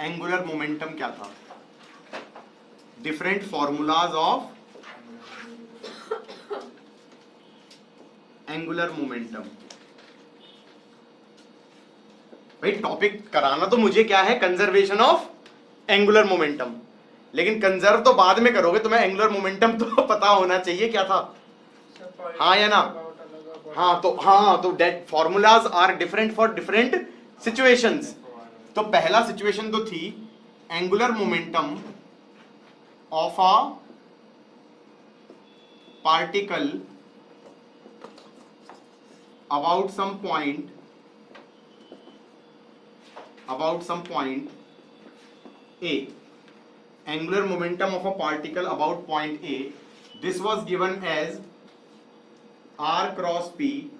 Angular momentum क्या था, different formulas of angular momentum. भाई टॉपिक कराना तो मुझे क्या है, कंजर्वेशन ऑफ एंगुलर मोमेंटम, लेकिन कंजर्व तो बाद में करोगे, तुम्हें एंगुलर मोमेंटम तो पता होना चाहिए क्या था, हाँ या ना। हाँ तो that formulas are different for different situations. तो पहला सिचुएशन तो थी angular momentum of a particle about some point A, angular momentum of a particle about point A, this was given as r cross p,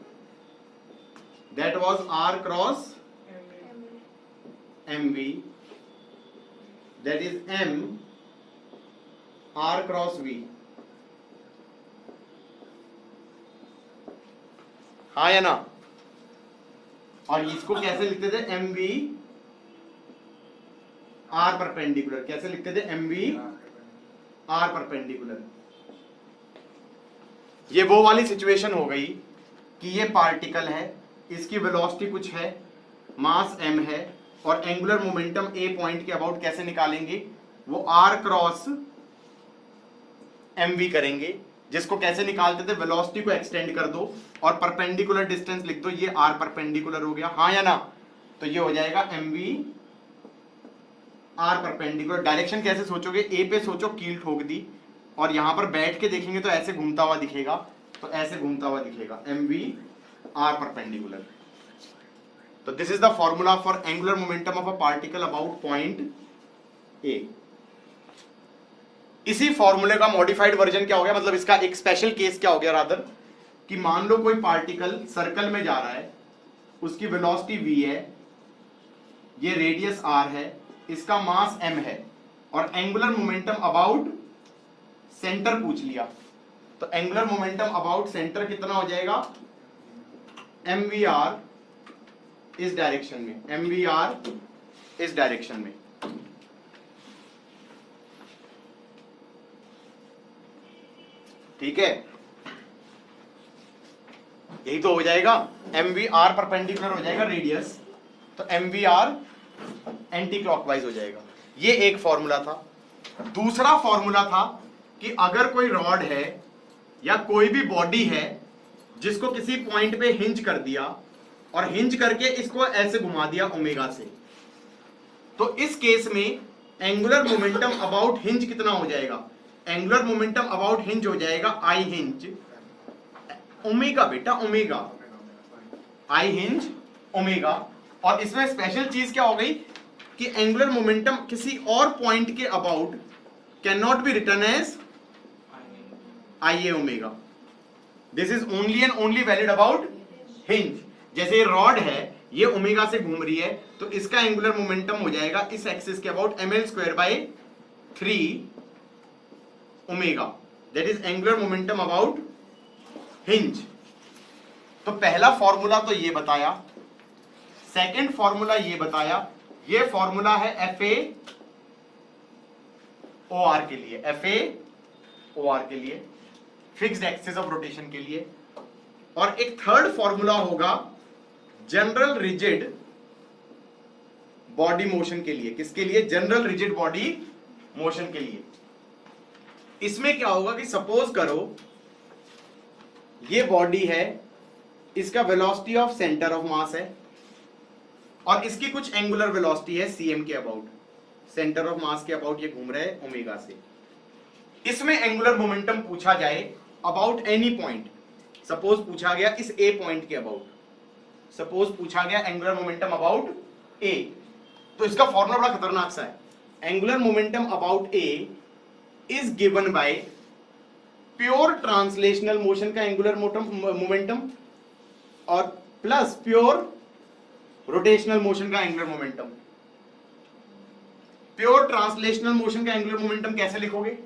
that was r cross mv, that is m r cross v, हाँ या ना। और इसको कैसे लिखते थे, M we are perpendicular, कैसे लिखते थे, एम वी आर परपेंडिकुलर। ये वो वाली सिचुएशन हो गई कि ये पार्टिकल है, इसकी वेलोसिटी कुछ है, मास m है, और एंगुलर मोमेंटम ए पॉइंट के अबाउट कैसे निकालेंगे, वो आर क्रॉस एम वी करेंगे, जिसको कैसे निकालते थे, वेलोसिटी को एक्सटेंड कर दो और परपेंडिकुलर डिस्टेंस लिख दो, ये आर परपेंडिकुलर हो गया, हाँ या ना। तो ये हो जाएगा M we are perpendicular. Direction कैसे सोचोगे, ए पे सोचो, कील ठोक दी, और यहां पर बैठ के देखेंगे तो ऐसे घूमता हुआ दिखेगा, तो ऐसे घूमता हुआ दिखेगा, एम वी आर परपेंडिकुलर। तो this is the formula for angular momentum of a particle about point A. इसी फॉर्मूले का मॉडिफाइड वर्जन क्या हो गया, मतलब इसका एक स्पेशल केस क्या हो गया रादर, कि मान लो कोई पार्टिकल सर्कल में जा रहा है, उसकी वेलोसिटी v है, ये रेडियस r है, इसका मास m है, और एंगुलर मोमेंटम अबाउट सेंटर पूछ लिया, तो एंगुलर मोमेंटम अबाउट सेंटर कितना हो जाएगा, mvr इस डायरेक्शन में, mvr इस डायरेक्शन में। ठीक है, यही तो हो जाएगा, एम वी आर परपेंडिकुलर हो जाएगा रेडियस, तो M we R anticlockwise हो जाएगा। ये एक फॉर्मूला था। दूसरा फॉर्मूला था कि अगर कोई रॉड है या कोई भी बॉडी है जिसको किसी पॉइंट पे हिंज कर दिया और हिंज करके इसको ऐसे घुमा दिया ओमेगा से, तो इस केस में एंगुलर मोमेंटम अबाउट हिंज कितना हो जाएगा, एंगुलर मोमेंटम अबाउट हिंज हो जाएगा आई हिंज ओमेगा, बेटा ओमेगा, आई हिंज ओमेगा। और इसमें स्पेशल चीज क्या हो गई कि एंगुलर मोमेंटम किसी और पॉइंट के about can not be written as I a omega, this is only and only valid about hinge. जैसे ये रॉड है, ये ओमेगा से घूम रही है, तो इसका एंगुलर मोमेंटम हो जाएगा इस एक्सिस के about ml²/3 omega, that is angular momentum about hinge. तो पहला फॉर्मूला तो ये बताया, सेकंड फॉर्मूला ये बताया, ये फॉर्मूला है FA OR के लिए, FA OR के लिए, फिक्स्ड एक्सिस ऑफ रोटेशन के लिए। और एक थर्ड फॉर्मूला होगा जनरल रिजिड बॉडी मोशन के लिए। किसके लिए, जनरल रिजिड बॉडी मोशन के लिए। इसमें क्या होगा कि सपोज करो ये बॉडी है, इसका वेलोसिटी ऑफ सेंटर ऑफ मास है, और इसकी कुछ एंगुलर वेलोसिटी है cm के अबाउट, सेंटर ऑफ मास के अबाउट ये घूम रहा है ओमेगा से। इसमें एंगुलर मोमेंटम पूछा जाए अबाउट एनी पॉइंट, सपोज पूछा गया इस a पॉइंट के अबाउट, सपोज पूछा गया एंगुलर मोमेंटम अबाउट a, तो इसका फॉर्मूला बड़ा खतरनाक सा है। Angular momentum about a is given by pure translational motion का एंगुलर मोमेंटम और प्लस प्योर रोटेशनल मोशन का angular momentum. Pure translational motion का एंगुलर मोमेंटम कैसे लिखोगे,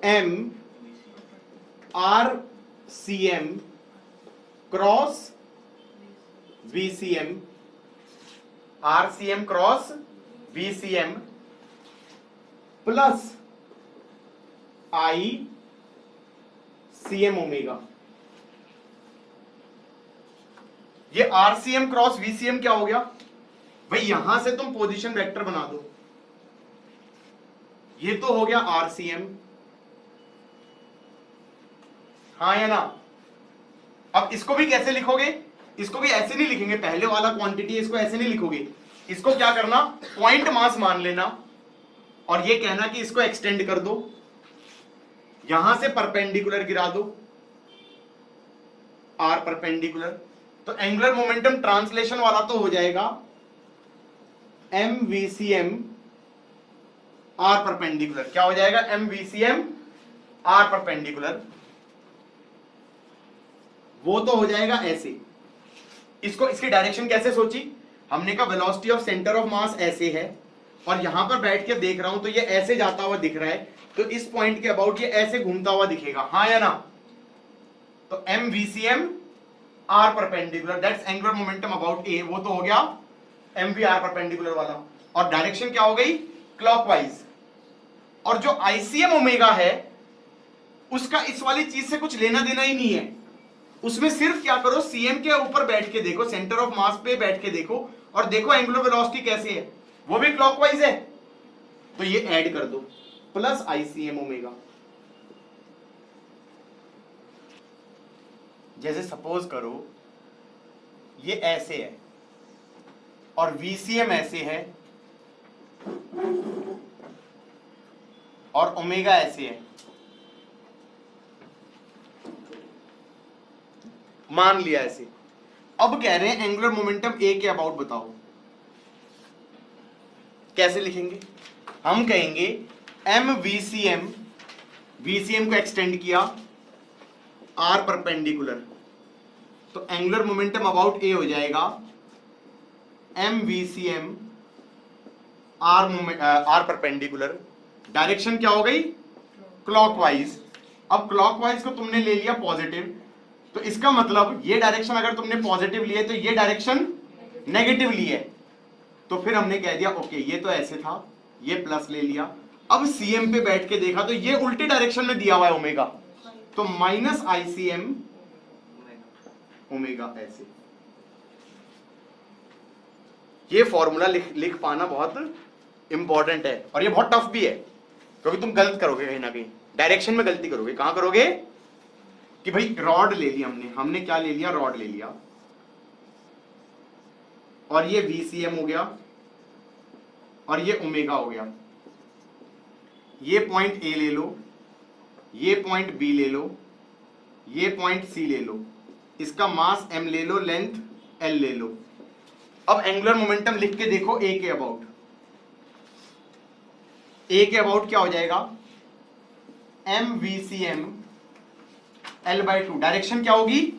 m r cm cross vcm, rcm cross VCM plus ICM omega. ये RCM cross VCM क्या हो गया भाई, यहां से तुम पोजीशन वेक्टर बना दो, ये तो हो गया RCM, हाँ या ना। अब इसको भी कैसे लिखोगे, इसको भी ऐसे नहीं लिखेंगे, पहले वाला क्वांटिटी इसको ऐसे नहीं लिखोगे, इसको क्या करना, पॉइंट मास मान लेना और ये कहना कि इसको एक्सटेंड कर दो, यहां से परपेंडिकुलर गिरा दो, R परपेंडिकुलर, तो एंगुलर मोमेंटम ट्रांसलेशन वाला तो हो जाएगा MVCM R परपेंडिकुलर। क्या हो जाएगा, MVCM R परपेंडिकुलर, वो तो हो जाएगा ऐसे। इसको, इसकी डायरेक्शन कैसे सोची हमने, कहा वेलोसिटी ऑफ सेंटर ऑफ मास ऐसे है और यहां पर बैठ के देख रहा हूं तो ये ऐसे जाता हुआ दिख रहा है, तो इस पॉइंट के अबाउट ये ऐसे घूमता हुआ दिखेगा, हाँ या ना। तो MVCM R perpendicular, that's angular momentum about A, वो तो हो गया MVR परपेंडिकुलर वाला, और डायरेक्शन क्या हो गई, क्लॉकवाइज। और जो ICM ओमेगा है उसका इस वाली चीज से कुछ लेना देना ही नहीं है, उसमें सिर्फ क्या करो, CM के ऊपर बैठ के देखो, सेंटर ऑफ मास पे बैठ के देखो और देखो एंगुलर वेलोसिटी कैसे है, वो भी क्लॉकवाइज है, तो ये ऐड कर दो प्लस ICM ओमेगा। जैसे सपोज करो ये ऐसे है और VCM ऐसे है और ओमेगा ऐसे है, मान लिया ऐसे। अब कह रहे हैं एंगुलर मोमेंटम A के अबाउट बताओ, कैसे लिखेंगे, हम कहेंगे MVCM, VCM को एक्सटेंड किया R परपेंडिकुलर, तो एंगुलर मोमेंटम अबाउट A हो जाएगा MVCM R परपेंडिकुलर, डायरेक्शन क्या हो गई, क्लॉकवाइज। अब क्लॉकवाइज को तुमने ले लिया पॉजिटिव, तो इसका मतलब ये डायरेक्शन अगर तुमने पॉजिटिव लिए तो ये डायरेक्शन नेगेटिव ली है, तो फिर हमने कह दिया ओके ये तो ऐसे था, ये प्लस ले लिया। अब CM पे बैठ के देखा तो ये उल्टी डायरेक्शन में दिया हुआ है ओमेगा, तो माइनस ICM ओमेगा ऐसे। ये फॉर्मूला लिख पाना बहुत इंपॉर्टेंट है और ये बहुत टफ भी है, क्योंकि तुम गलत करोगे कहीं ना कहीं, डायरेक्शन में गलती करोगे। कहां करोगे कि भाई रॉड ले लिया हमने क्या ले लिया, रॉड ले लिया और ये VCM हो गया और ये ओमेगा हो गया, ये पॉइंट A ले लो, ये पॉइंट B ले लो, ये पॉइंट C ले लो, इसका मास M ले लो, लेंथ L ले लो। अब एंगुलर मोमेंटम लिख के देखो A के अबाउट, A के अबाउट क्या हो जाएगा, MVCM L/2, डायरेक्शन क्या होगी,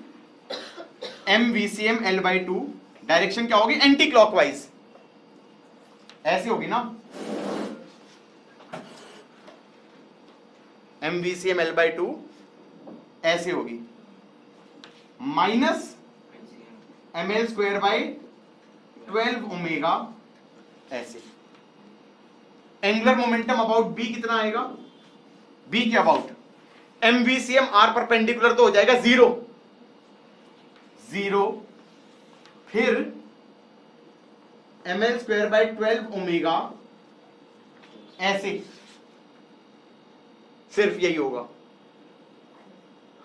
MVCM L/2, डायरेक्शन क्या होगी, एंटी क्लॉकवाइज, ऐसे होगी ना, MVCM L/2 ऐसे होगी, माइनस ML²/12 ओमेगा ऐसे। एंगुलर मोमेंटम अबाउट B कितना आएगा, B के अबाउट MVCM R परपेंडिकुलर तो हो जाएगा 0, फिर ML²/12 ओमेगा ऐसे, सिर्फ यही होगा,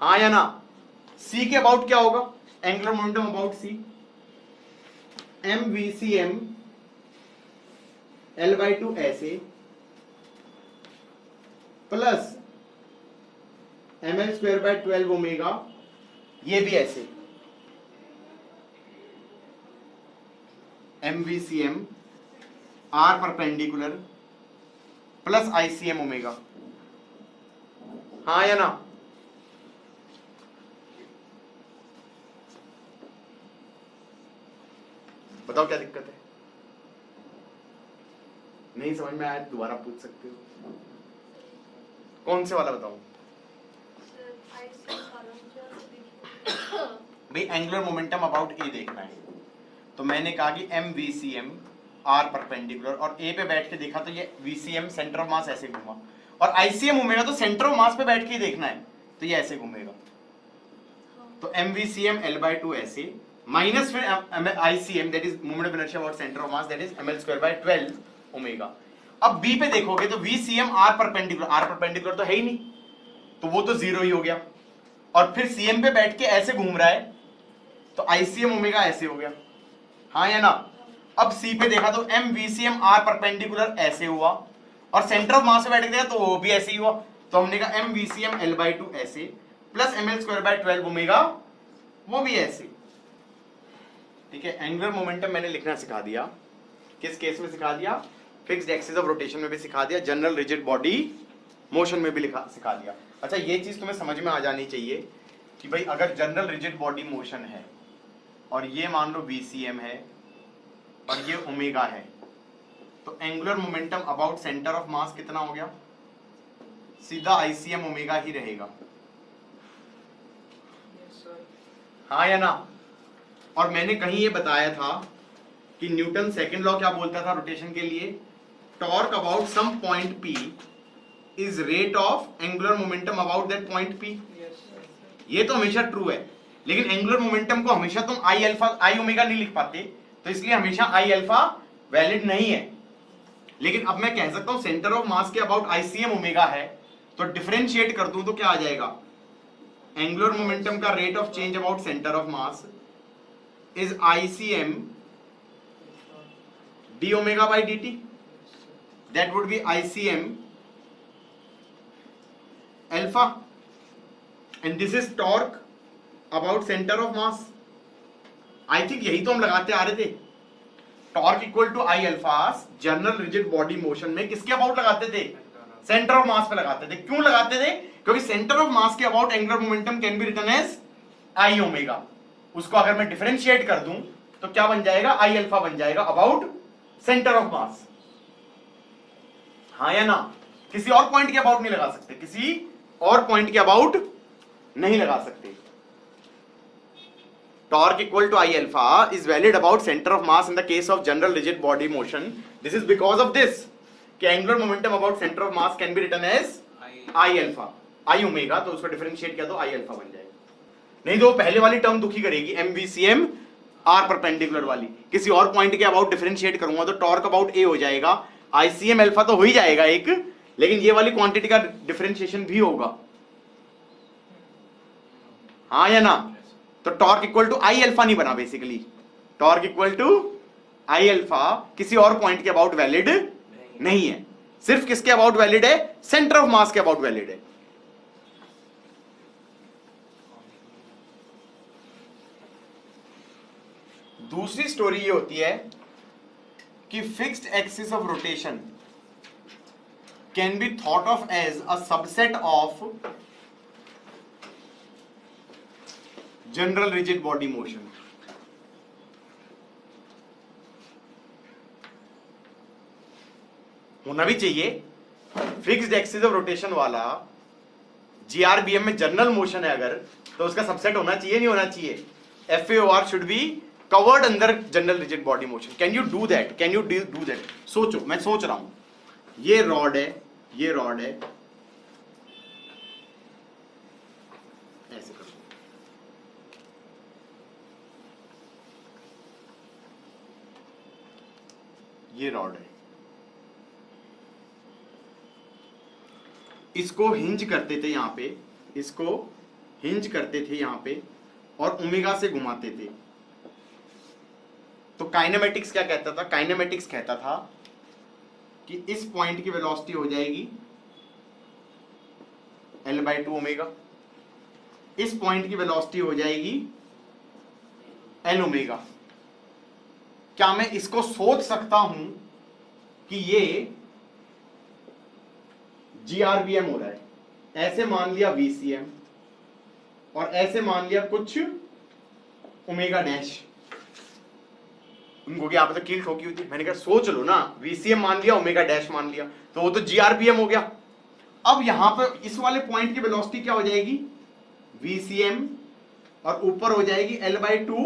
हाँ या ना। C के अबाउट क्या होगा, angular momentum about C, MVCM L/2 ऐसे प्लस ML²/12 ओमेगा, ये भी ऐसे, MVCM R perpendicular plus ICM omega, हाँ या ना। बताओ क्या दिक्कत है, नहीं समझ में आया दोबारा पूछ सकते हो। कौन से वाला बताऊं भाई, एंगुलर मोमेंटम अबाउट A देखना है, तो मैंने कहा कि MVCM आर परपेंडिकुलर, और ए पे बैठ के देखा तो ये वीसीएम सेंटर ऑफ मास ऐसे घूमा, और आईसीएम घूमेगा तो सेंटर ऑफ मास पे बैठ के ही देखना है, तो ये ऐसे घूमेगा, तो एमवीसीएम L/2 ऐसे माइनस फिर ICM that is moment of inertia about centre of mass that is mL²/12 omega. अब बी पे देखोगे तो वीसीएम आर परपेंडिकुलर तो है ही नहीं, तो वो तो जीरो ही हो गया, और फिर सीएम पे बैठ के ऐसे घूम रहा है तो आईसीएम ओमेगा ऐसे हो गया, हाँ या ना। अब सी पे देखा तो एम वीसीएम आर परपेंडिकुलर ऐसे हुआ, और सेंटर ऑफ मास पे बैठ के देखा तो वो भी ऐसे ही हुआ, तो हमने कहा एम वीसीएम L/2 ऐसे प्लस mL²/12 ओमेगा वो भी ऐसे। ठीक है, एंगुलर मोमेंटम मैंने लिखना सिखा दिया, किस केस में सिखा दिया, फिक्स्ड एक्सिस ऑफ रोटेशन में भी सिखा दिया, जनरल रिजिड बॉडी मोशन में भी सिखा दिया। अच्छा, ये चीज तुम्हें समझ में आ जानी चाहिए कि भाई अगर जनरल रिजिड बॉडी मोशन है और ये मान लो VCM है और ये ओमेगा है, तो angular momentum about centre of मास कितना हो गया, सीधा ICM ओमेगा ही रहेगा, हाँ या ना। और मैंने कहीं ये बताया था कि न्यूटन सेकंड लॉ क्या बोलता था रोटेशन के लिए, torque about some point P is rate of angular momentum about that point P। ये तो हमेशा ट्रू है, लेकिन एंगुलर मोमेंटम को हमेशा तुम आई ओमेगा नहीं लिख पाते, तो इसलिए हमेशा आई अल्फा वैलिड नहीं है। लेकिन अब मैं कह सकता हूं सेंटर ऑफ मास के अबाउट ICM ओमेगा है, तो डिफरेंशिएट कर दूं तो क्या आ जाएगा, एंगुलर मोमेंटम का rate of change about centre of mass is ICM d omega by dt, that would be ICM alpha, and this is torque about center of mass। I think यही तो हम लगाते आ रहे थे, torque equal to I alpha general rigid body motion में किसके about लगाते थे, सेंटर ऑफ मास पे लगाते थे। क्यों लगाते थे, क्योंकि सेंटर ऑफ मास के about angular momentum can be written as I omega. उसको अगर मैं डिफरेंशिएट कर दूं तो क्या बन जाएगा, आई अल्फा बन जाएगा अबाउट सेंटर ऑफ मास, हाँ या ना। किसी और पॉइंट के अबाउट नहीं लगा सकते, किसी और पॉइंट के अबाउट नहीं लगा सकते। Torque equal to I alpha is valid about centre of mass in the case of general rigid body motion. This is because of this कि angular momentum about centre of mass can be written as I alpha, I omega, तो उसको differentiate किया तो आई alpha बन जाएगा। नहीं तो पहले वाली टर्म दुखी करेगी, MVCM आर परपेंडिकुलर वाली, किसी और पॉइंट के अबाउट डिफरेंशिएट करूंगा तो टॉर्क अबाउट ए हो जाएगा, ICM अल्फा तो हो ही जाएगा एक, लेकिन ये वाली क्वांटिटी का डिफरेंशिएशन भी होगा, हाँ या ना। तो torque equal to I alpha नहीं बना, basically torque equal to I alpha किसी और पॉइंट के अबाउट वैलिड नहीं है, सिर्फ किसके अबाउट वैलिड है, सेंटर ऑफ मास के अबाउट वैलिड है। दूसरी स्टोरी ये होती है कि fixed axis of rotation can be thought of as a subset of general rigid body motion. होना भी चाहिए, फिक्स्ड एक्सिस ऑफ रोटेशन वाला GRBM में जनरल मोशन है अगर, तो उसका सबसेट होना चाहिए, नहीं होना चाहिए। FAOR should be covered under general rigid body motion. Can you do that, can you do that? सोचो, मैं सोच रहा हूं, ये रॉड है, ये रॉड है, ऐसे करो, ये रॉड है, इसको हिंज करते थे यहां पे, इसको हिंज करते थे यहां पे और ओमेगा से घुमाते थे। तो काइनेमेटिक्स क्या कहता था, काइनेमेटिक्स कहता था कि इस पॉइंट की वेलोसिटी हो जाएगी L/2 ओमेगा, इस पॉइंट की वेलोसिटी हो जाएगी L ओमेगा। क्या मैं इसको सोच सकता हूं कि ये GRBM हो रहा है, ऐसे मान लिया VCM और ऐसे मान लिया कुछ ओमेगा डैश। उनको यहाँ पे तो कील ठोकी हुई थी, मैंने कहा सोच लो ना, VCM मान लिया, ओमेगा डैश मान लिया, तो वो तो GRBM हो गया। अब यहां पे इस वाले पॉइंट की वेलोसिटी क्या हो जाएगी, VCM, और ऊपर हो जाएगी L/2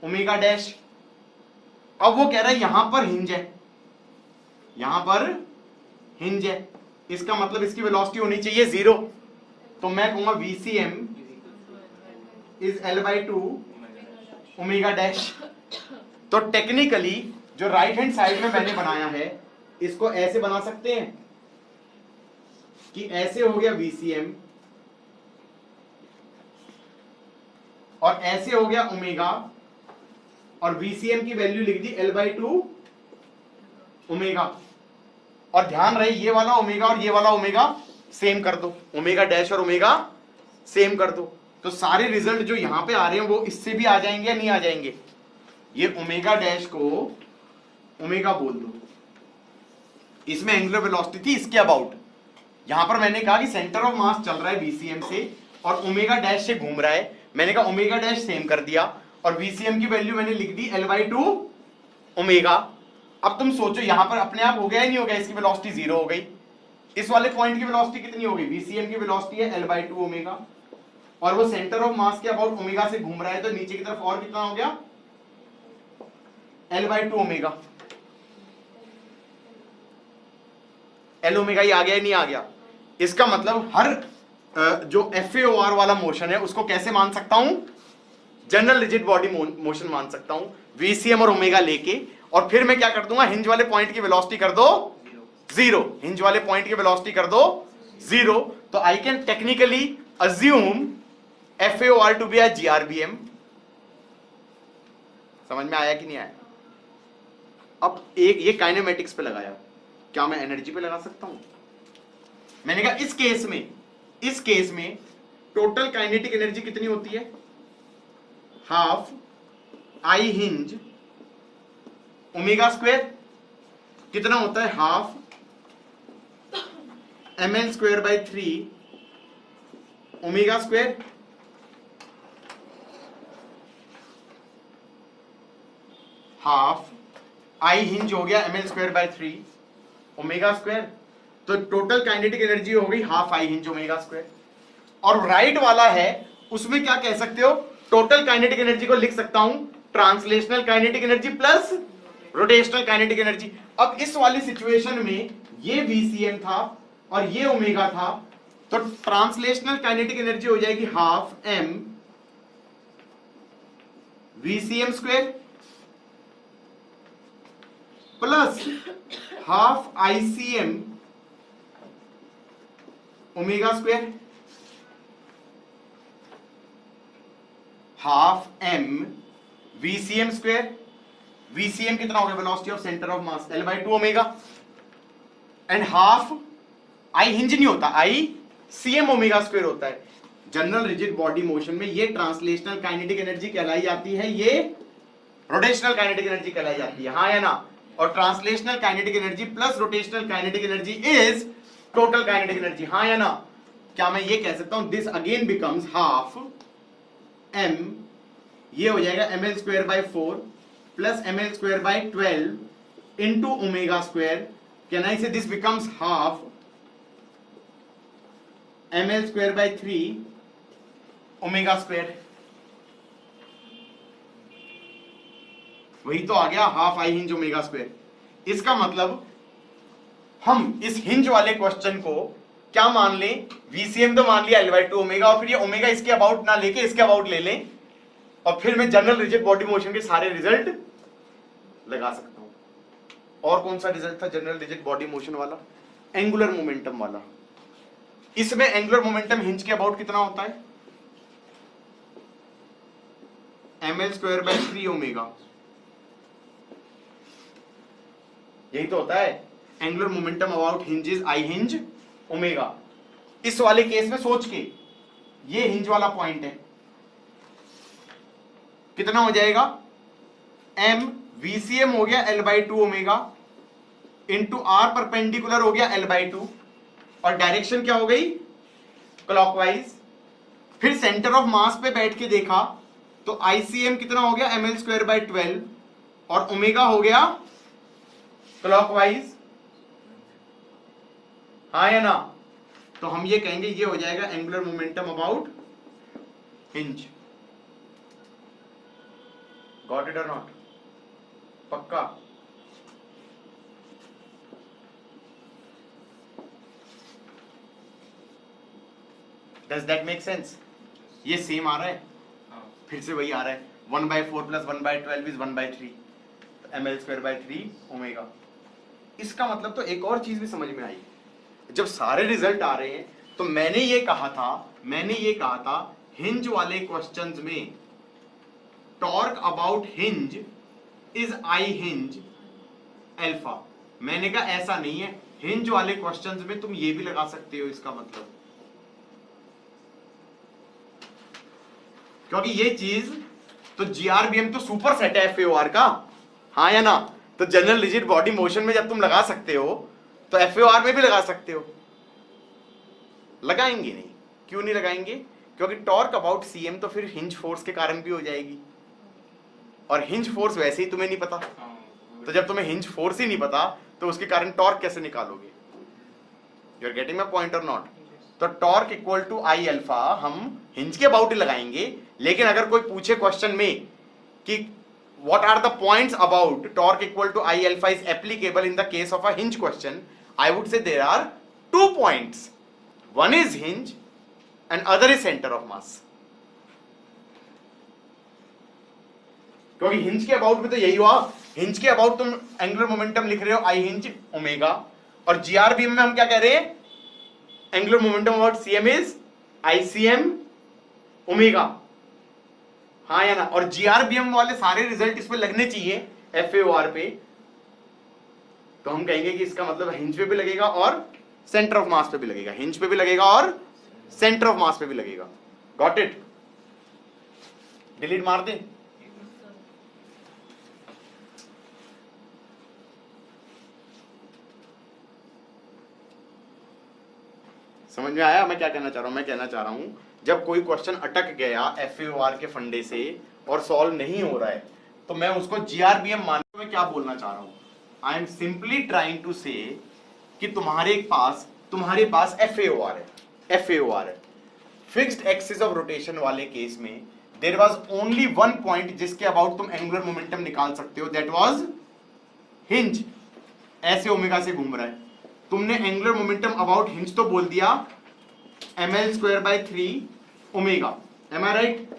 ओमेगा डैश। अब वो कह रहा है यहां पर हिंज है, यहां पर हिंज है, इसका मतलब इसकी वेलोसिटी होनी चाहिए 0। तो मैं कहूंगा VCM is L/2 omega dash. तो टेक्निकली जो राइट हैंड साइड में मैंने बनाया है इसको ऐसे बना सकते हैं कि ऐसे हो गया VCM और ऐसे हो गया ओमेगा, और VCM की वैल्यू लिख दी L/2 ओमेगा। और ध्यान रहे ये वाला ओमेगा और ये वाला ओमेगा सेम कर दो, ओमेगा डैश और ओमेगा सेम कर दो। तो सारे रिजल्ट जो यहां पे आ रहे हैं वो इससे भी आ जाएंगे या नहीं आ जाएंगे? ये ओमेगा डैश को ओमेगा बोल दो, इसमें एंगुलर वेलोसिटी थी इसके अबाउट। यहां पर मैंने कहा कि सेंटर ऑफ मास चल रहा है VCM से और ओमेगा डैश से घूम रहा है, मैंने कहा ओमेगा डैश सेम कर दिया और VCM की वैल्यू मैंने लिख दी L/2 ओमेगा। अब तुम सोचो यहां पर अपने आप हो गया ही नहीं हो गया, इसकी वेलोसिटी 0 हो गई। इस वाले पॉइंट की वेलोसिटी कितनी हो गई? VCM की वेलोसिटी है L/2 ओमेगा और वो सेंटर ऑफ मास के अबाउट ओमेगा से घूम रहा है, तो नीचे की तरफ और कितना हो गया? L/2 omega. L ओमेगा ही आ गया नहीं आ गया? इसका मतलब हर जो FAOR वाला मोशन है उसको कैसे मान सकता हूं? जनरल रिजिड बॉडी मोशन मान सकता हूं, VCM और ओमेगा लेके। और फिर मैं क्या कर दूंगा? हिंज वाले पॉइंट की वेलोसिटी कर दो 0, हिंज वाले पॉइंट की वेलोसिटी कर दो 0। तो I can technically assume FAOR to be a GRBM। समझ में आया कि नहीं आया? अब एक ये काइनेमेटिक्स पे लगाया, क्या मैं एनर्जी पे लगा सकता हूं? मैंने कहा इस केस में टोटल काइनेटिक एनर्जी कितनी होती है? Half I hinge omega square. कितना होता है? Half mL²/3 omega square. Half I hinge हो गया mL²/3 ओमेगा स्क्वायर। तो टोटल काइनेटिक एनर्जी हो गई half I hinge omega square. और राइट वाला है उसमें क्या कह सकते हो? टोटल काइनेटिक एनर्जी को लिख सकता हूं translational kinetic energy plus rotational kinetic energy. अब इस वाली सिचुएशन में ये VCM था और ये ओमेगा था, तो ट्रांसलेशनल काइनेटिक एनर्जी हो जाएगी half m VCM square plus half ICM omega square. Half m VCM square, VCM कितना हो गया? Velocity of centre of mass L/2 omega, and half I hinge नहीं होता, ICM ओमेगा स्क्वायर होता है। General rigid body motion में ये translational kinetic energy कहलाई जाती है, ये रोटेशनल काइनेटिक एनर्जी कहलाई जाती है, हाँ या ना? और translational kinetic energy plus rotational kinetic energy is total kinetic energy, हाँ या ना? क्या मैं ये कह सकता हूं this again becomes half m, ये हो जाएगा mL²/4 plus mL²/12 into omega square. Can I say this becomes half mL²/3 omega square. वही तो आ गया half I hinge omega square. इसका मतलब हम इस हिंज वाले क्वेश्चन को क्या मान लें? VCM तो मान लिया L/2 ओमेगा, और फिर ये ओमेगा इसके अबाउट ना लेके इसके अबाउट ले लें, और फिर मैं जनरल रिजिड बॉडी मोशन के सारे रिजल्ट लगा सकता हूं। और कौन सा रिजल्ट था जनरल रिजिड बॉडी मोशन वाला? एंगुलर मोमेंटम वाला। इसमें एंगुलर मोमेंटम हिंज के अबाउट कितना होता है? mL²/3 ओमेगा, यही तो होता है angular momentum about hinge is I hinge omega. इस वाले केस में सोच के ये हिंज वाला पॉइंट है, कितना हो जाएगा? m VCM हो गया L/2 omega into R perpendicular हो गया L/2, और डायरेक्शन क्या हो गई? क्लॉकवाइज। फिर सेंटर ऑफ मास पे बैठ के देखा तो ICM कितना हो गया? mL²/12 और ओमेगा हो गया क्लॉकवाइज, हाँ या ना? तो हम ये कहेंगे ये हो जाएगा angular momentum about hinge. Got it और नॉट? पक्का? Does that make sense? ये सेम आ रहा है, फिर से वही आ रहा है, 1/4 प्लस 1/12 इज 1/3, ml²/3 ओमेगा। इसका मतलब तो एक और चीज भी समझ में आई, जब सारे रिजल्ट आ रहे हैं तो मैंने ये कहा था हिंज वाले क्वेश्चंस में torque about hinge is I hinge alpha. मैंने कहा ऐसा नहीं है, हिंज वाले क्वेश्चंस में तुम ये भी लगा सकते हो इसका मतलब, क्योंकि ये चीज तो जीआरबीएम तो सुपर सेट है एफएओआर का, हाँ या ना? तो जनरल रिजिड बॉडी मोशन में जब तुम लगा सकते हो तो एफएओआर में भी लगा सकते हो। लगाएंगे नहीं, क्यों नहीं लगाएंगे? क्योंकि टॉर्क अबाउट सीएम तो फिर हिंज फोर्स के कारण भी हो जाएगी, और हिंज फोर्स वैसे ही तुम्हें नहीं पता, तो जब तुम्हें हिंज फोर्स ही नहीं पता तो उसके कारण टॉर्क कैसे निकालोगे? You are getting my point और नॉट? तो torque equal to I alpha हम हिंज के अबाउट ही लगाएंगे, लेकिन अगर कोई पूछे क्वेश्चन में कि what are the points about torque equal to I alpha is applicable in the case of a hinge question, I would say there are 2 points. One is hinge and other is center of mass. क्योंकि hinge के about में तो यही हुआ, hinge के about तुम angular momentum लिख रहे हो आई हिंज ओमेगा, और जीआरबीएम में हम क्या कह रहे हैं? Angular momentum about CM is ICM omega, हाँ या ना? और जीआरबीएम वाले सारे रिजल्ट इस पे लगने चाहिए एफएओआर पे, तो हम कहेंगे कि इसका मतलब हिंज पे भी लगेगा और सेंटर ऑफ मास पे भी लगेगा, हिंज पे भी लगेगा और सेंटर ऑफ मास पे भी लगेगा। Got it? डिलीट मार दे। समझ में आया मैं क्या कहना चाह रहा हूं? मैं कहना चाह रहा हूं जब कोई क्वेश्चन अटक गया एफएओआर के फंडे से और सॉल्व नहीं हो रहा है तो मैं उसको जीआरबीएम मानने में क्या बोलना चाह रहा हूं? I am simply trying to say कि तुम्हारे पास एफएओआर है, फिक्स्ड एक्सिस ऑफ रोटेशन वाले केस में there was only one point जिसके अबाउट तुम एंगुलर मोमेंटम निकाल सकते हो, दैट वाज हिंज। ऐसे ओमेगा से घूम रहा है, तुमने एंगुलर मोमेंटम अबाउट हिंज तो बोल दिया ml²/3 ओमेगा, एम आई राइट?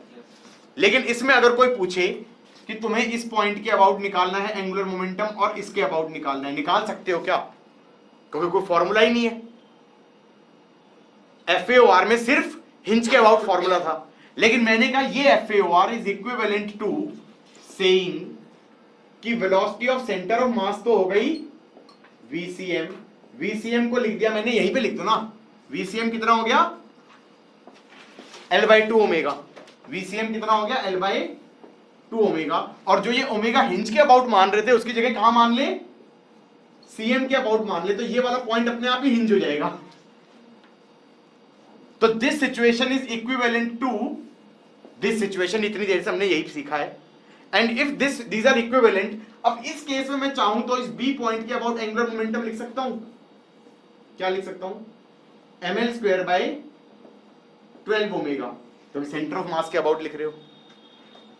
लेकिन इसमें अगर कोई पूछे कि तुम्हें इस पॉइंट के अबाउट निकालना है एंगुलर मोमेंटम और इसके अबाउट निकालना है, निकाल सकते हो क्या? क्योंकि कोई फॉर्मूला ही नहीं है। एफएओआर में सिर्फ हिंज के अबाउट फॉर्मूला था, लेकिन मैंने कहा ये एफएओआर इज इक्विवेलेंट टू सेइंग कि velocity of centre of mass तो हो गई वीसीएम, वीसीएम को लिख दिया मैंने, यहीं पे लिख दो ना, वीसीएम कितना हो गया? L/2 omega. वीसीएम कितना हो गया? L/2 omega. और जो ये ओमेगा हिंज के अबाउट मान रहे थे उसकी जगह कहां मान ले? सीएम के अबाउट मान ले, तो ये वाला पॉइंट अपने आप ही हिंज हो जाएगा। तो this situation is equivalent to this situation. इतनी देर से हमने यही सीखा है। And if these are equivalent, अब इस केस में मैं चाहूं तो इस बी पॉइंट के अबाउट एंगुलर मोमेंटम लिख सकता हूं। क्या लिख सकता हूं? ml²/12 omega. तो सेंटर ऑफ मास के अबाउट लिख रहे हो।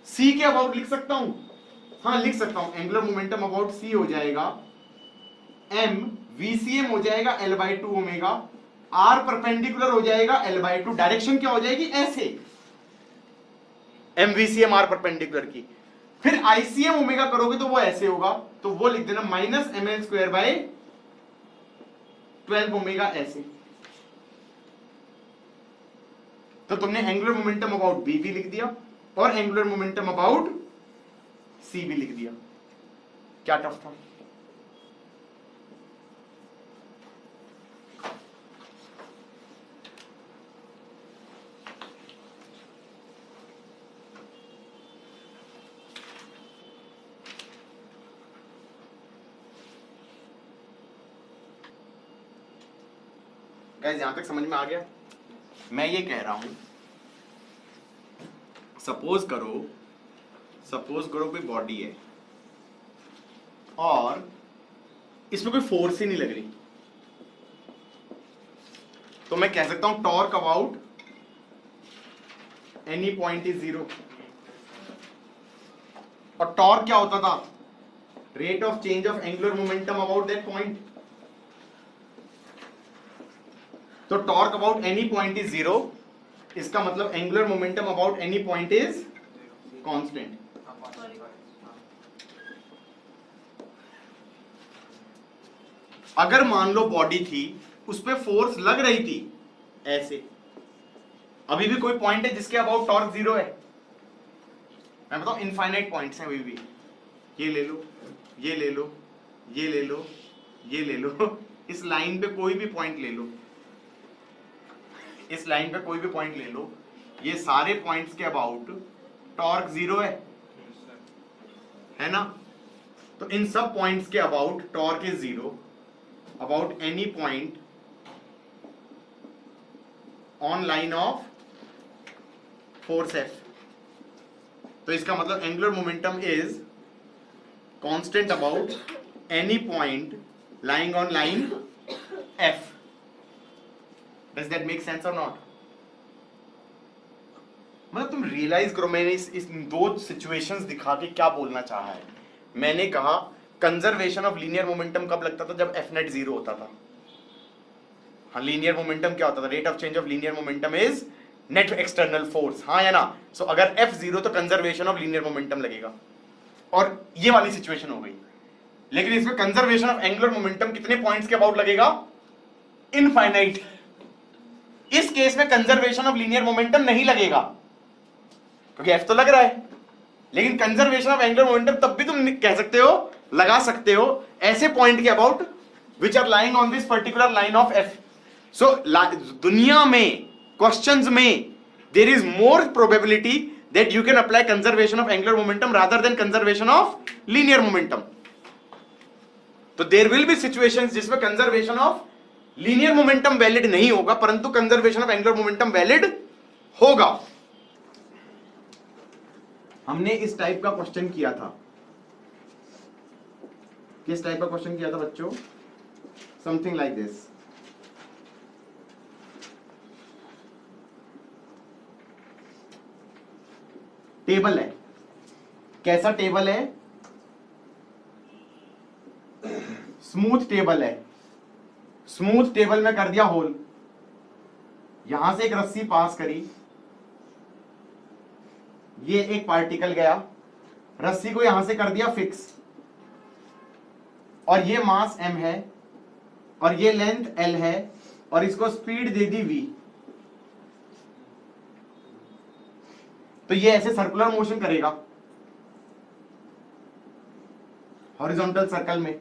सी के अबाउट लिख सकता हूं? हाँ लिख सकता हूं। एंगुलर मोमेंटम अबाउट सी हो जाएगा m, VCM हो जाएगा L/2 ओमेगा, R परपेंडिकुलर हो जाएगा L/2। डायरेक्शन क्या हो जाएगी? ऐसे MVCM R परपेंडिकुलर की। फिर ICM ओमेगा करोगे तो वो ऐसे होगा, तो वो लिख देना -ml²/12 ओमेगा ऐसे। तो तुमने एंगुलर मोमेंटम अबाउट बी भी लिख दिया और एंगुलर मोमेंटम अबाउट सी भी लिख दिया। क्या टफ था? गाइस यहां तक समझ में आ गया? मैं ये कह रहा हूं, सपोज करो कोई बॉडी है और इसमें कोई फोर्स ही नहीं लग रही, तो मैं कह सकता हूं torque about any point is 0। और टॉर्क क्या होता था? rate of change of angular momentum about that point. तो torque about any point is 0, इसका मतलब angular momentum about any point is constant. अगर मान लो बॉडी थी, उस पे फोर्स लग रही थी ऐसे, अभी भी कोई पॉइंट है जिसके अबाउट टॉर्क 0 है? मैं बताऊं इनफाइनाइट पॉइंट्स हैं अभी भी. ये ले लो, ये ले लो, ये ले लो, ये ले लो, इस लाइन पे कोई भी पॉइंट ले लो, इस लाइन पे कोई भी पॉइंट ले लो, ये सारे पॉइंट्स के अबाउट टॉर्क 0 है ना? तो इन सब पॉइंट्स के about torque is 0 about any point on line of force F. तो इसका मतलब angular momentum is constant about any point lying on line F. Does that make sense or not? मतलब तुम रियलाइज करो, मैंने इस दो सिचुएशंस दिखा के क्या बोलना चाहा है. मैंने कहा कंजर्वेशन ऑफ लीनियर मोमेंटम कब लगता था? जब F net 0 होता था. हाँ, लीनियर मोमेंटम क्या होता था? Rate of change of linear momentum is net external force. हाँ या ना? सो अगर F 0 तो कंजर्वेशन ऑफ लीनियर मोमेंटम लगेगा, और ये वाली सिचुएशन हो गई. लेकिन इसमें कंजर्वेशन ऑफ एंगुलर मोमेंटम कितने पॉइंट्स के अबाउट लगेगा? इनफाइनाइट. इस केस में कंजर्वेशन ऑफ लीनियर मोमेंटम नहीं लगेगा क्योंकि F तो लग रहा है, लेकिन कंजर्वेशन ऑफ एंगुलर मोमेंटम तब भी तुम कह सकते हो, लगा सकते हो ऐसे पॉइंट के about which are lying on this particular line of F. So दुनिया में क्वेश्चंस में there is more probability that you can apply conservation of angular momentum rather than conservation of linear momentum. तो there will be situations जिसमें conservation of linear momentum valid नहीं होगा, परंतु conservation of angular momentum valid होगा. हमने इस type का question किया था. किस टाइप का क्वेश्चन किया था बच्चों? Something like this. टेबल है. कैसा टेबल है? स्मूथ टेबल है. स्मूथ टेबल में कर दिया होल, यहां से एक रस्सी पास करी, ये एक पार्टिकल गया, रस्सी को यहां से कर दिया फिक्स, और ये मास m है और ये लेंथ l है, और इसको स्पीड दे दी v. तो ये ऐसे सर्कुलर मोशन करेगा हॉरिजॉन्टल सर्कल में.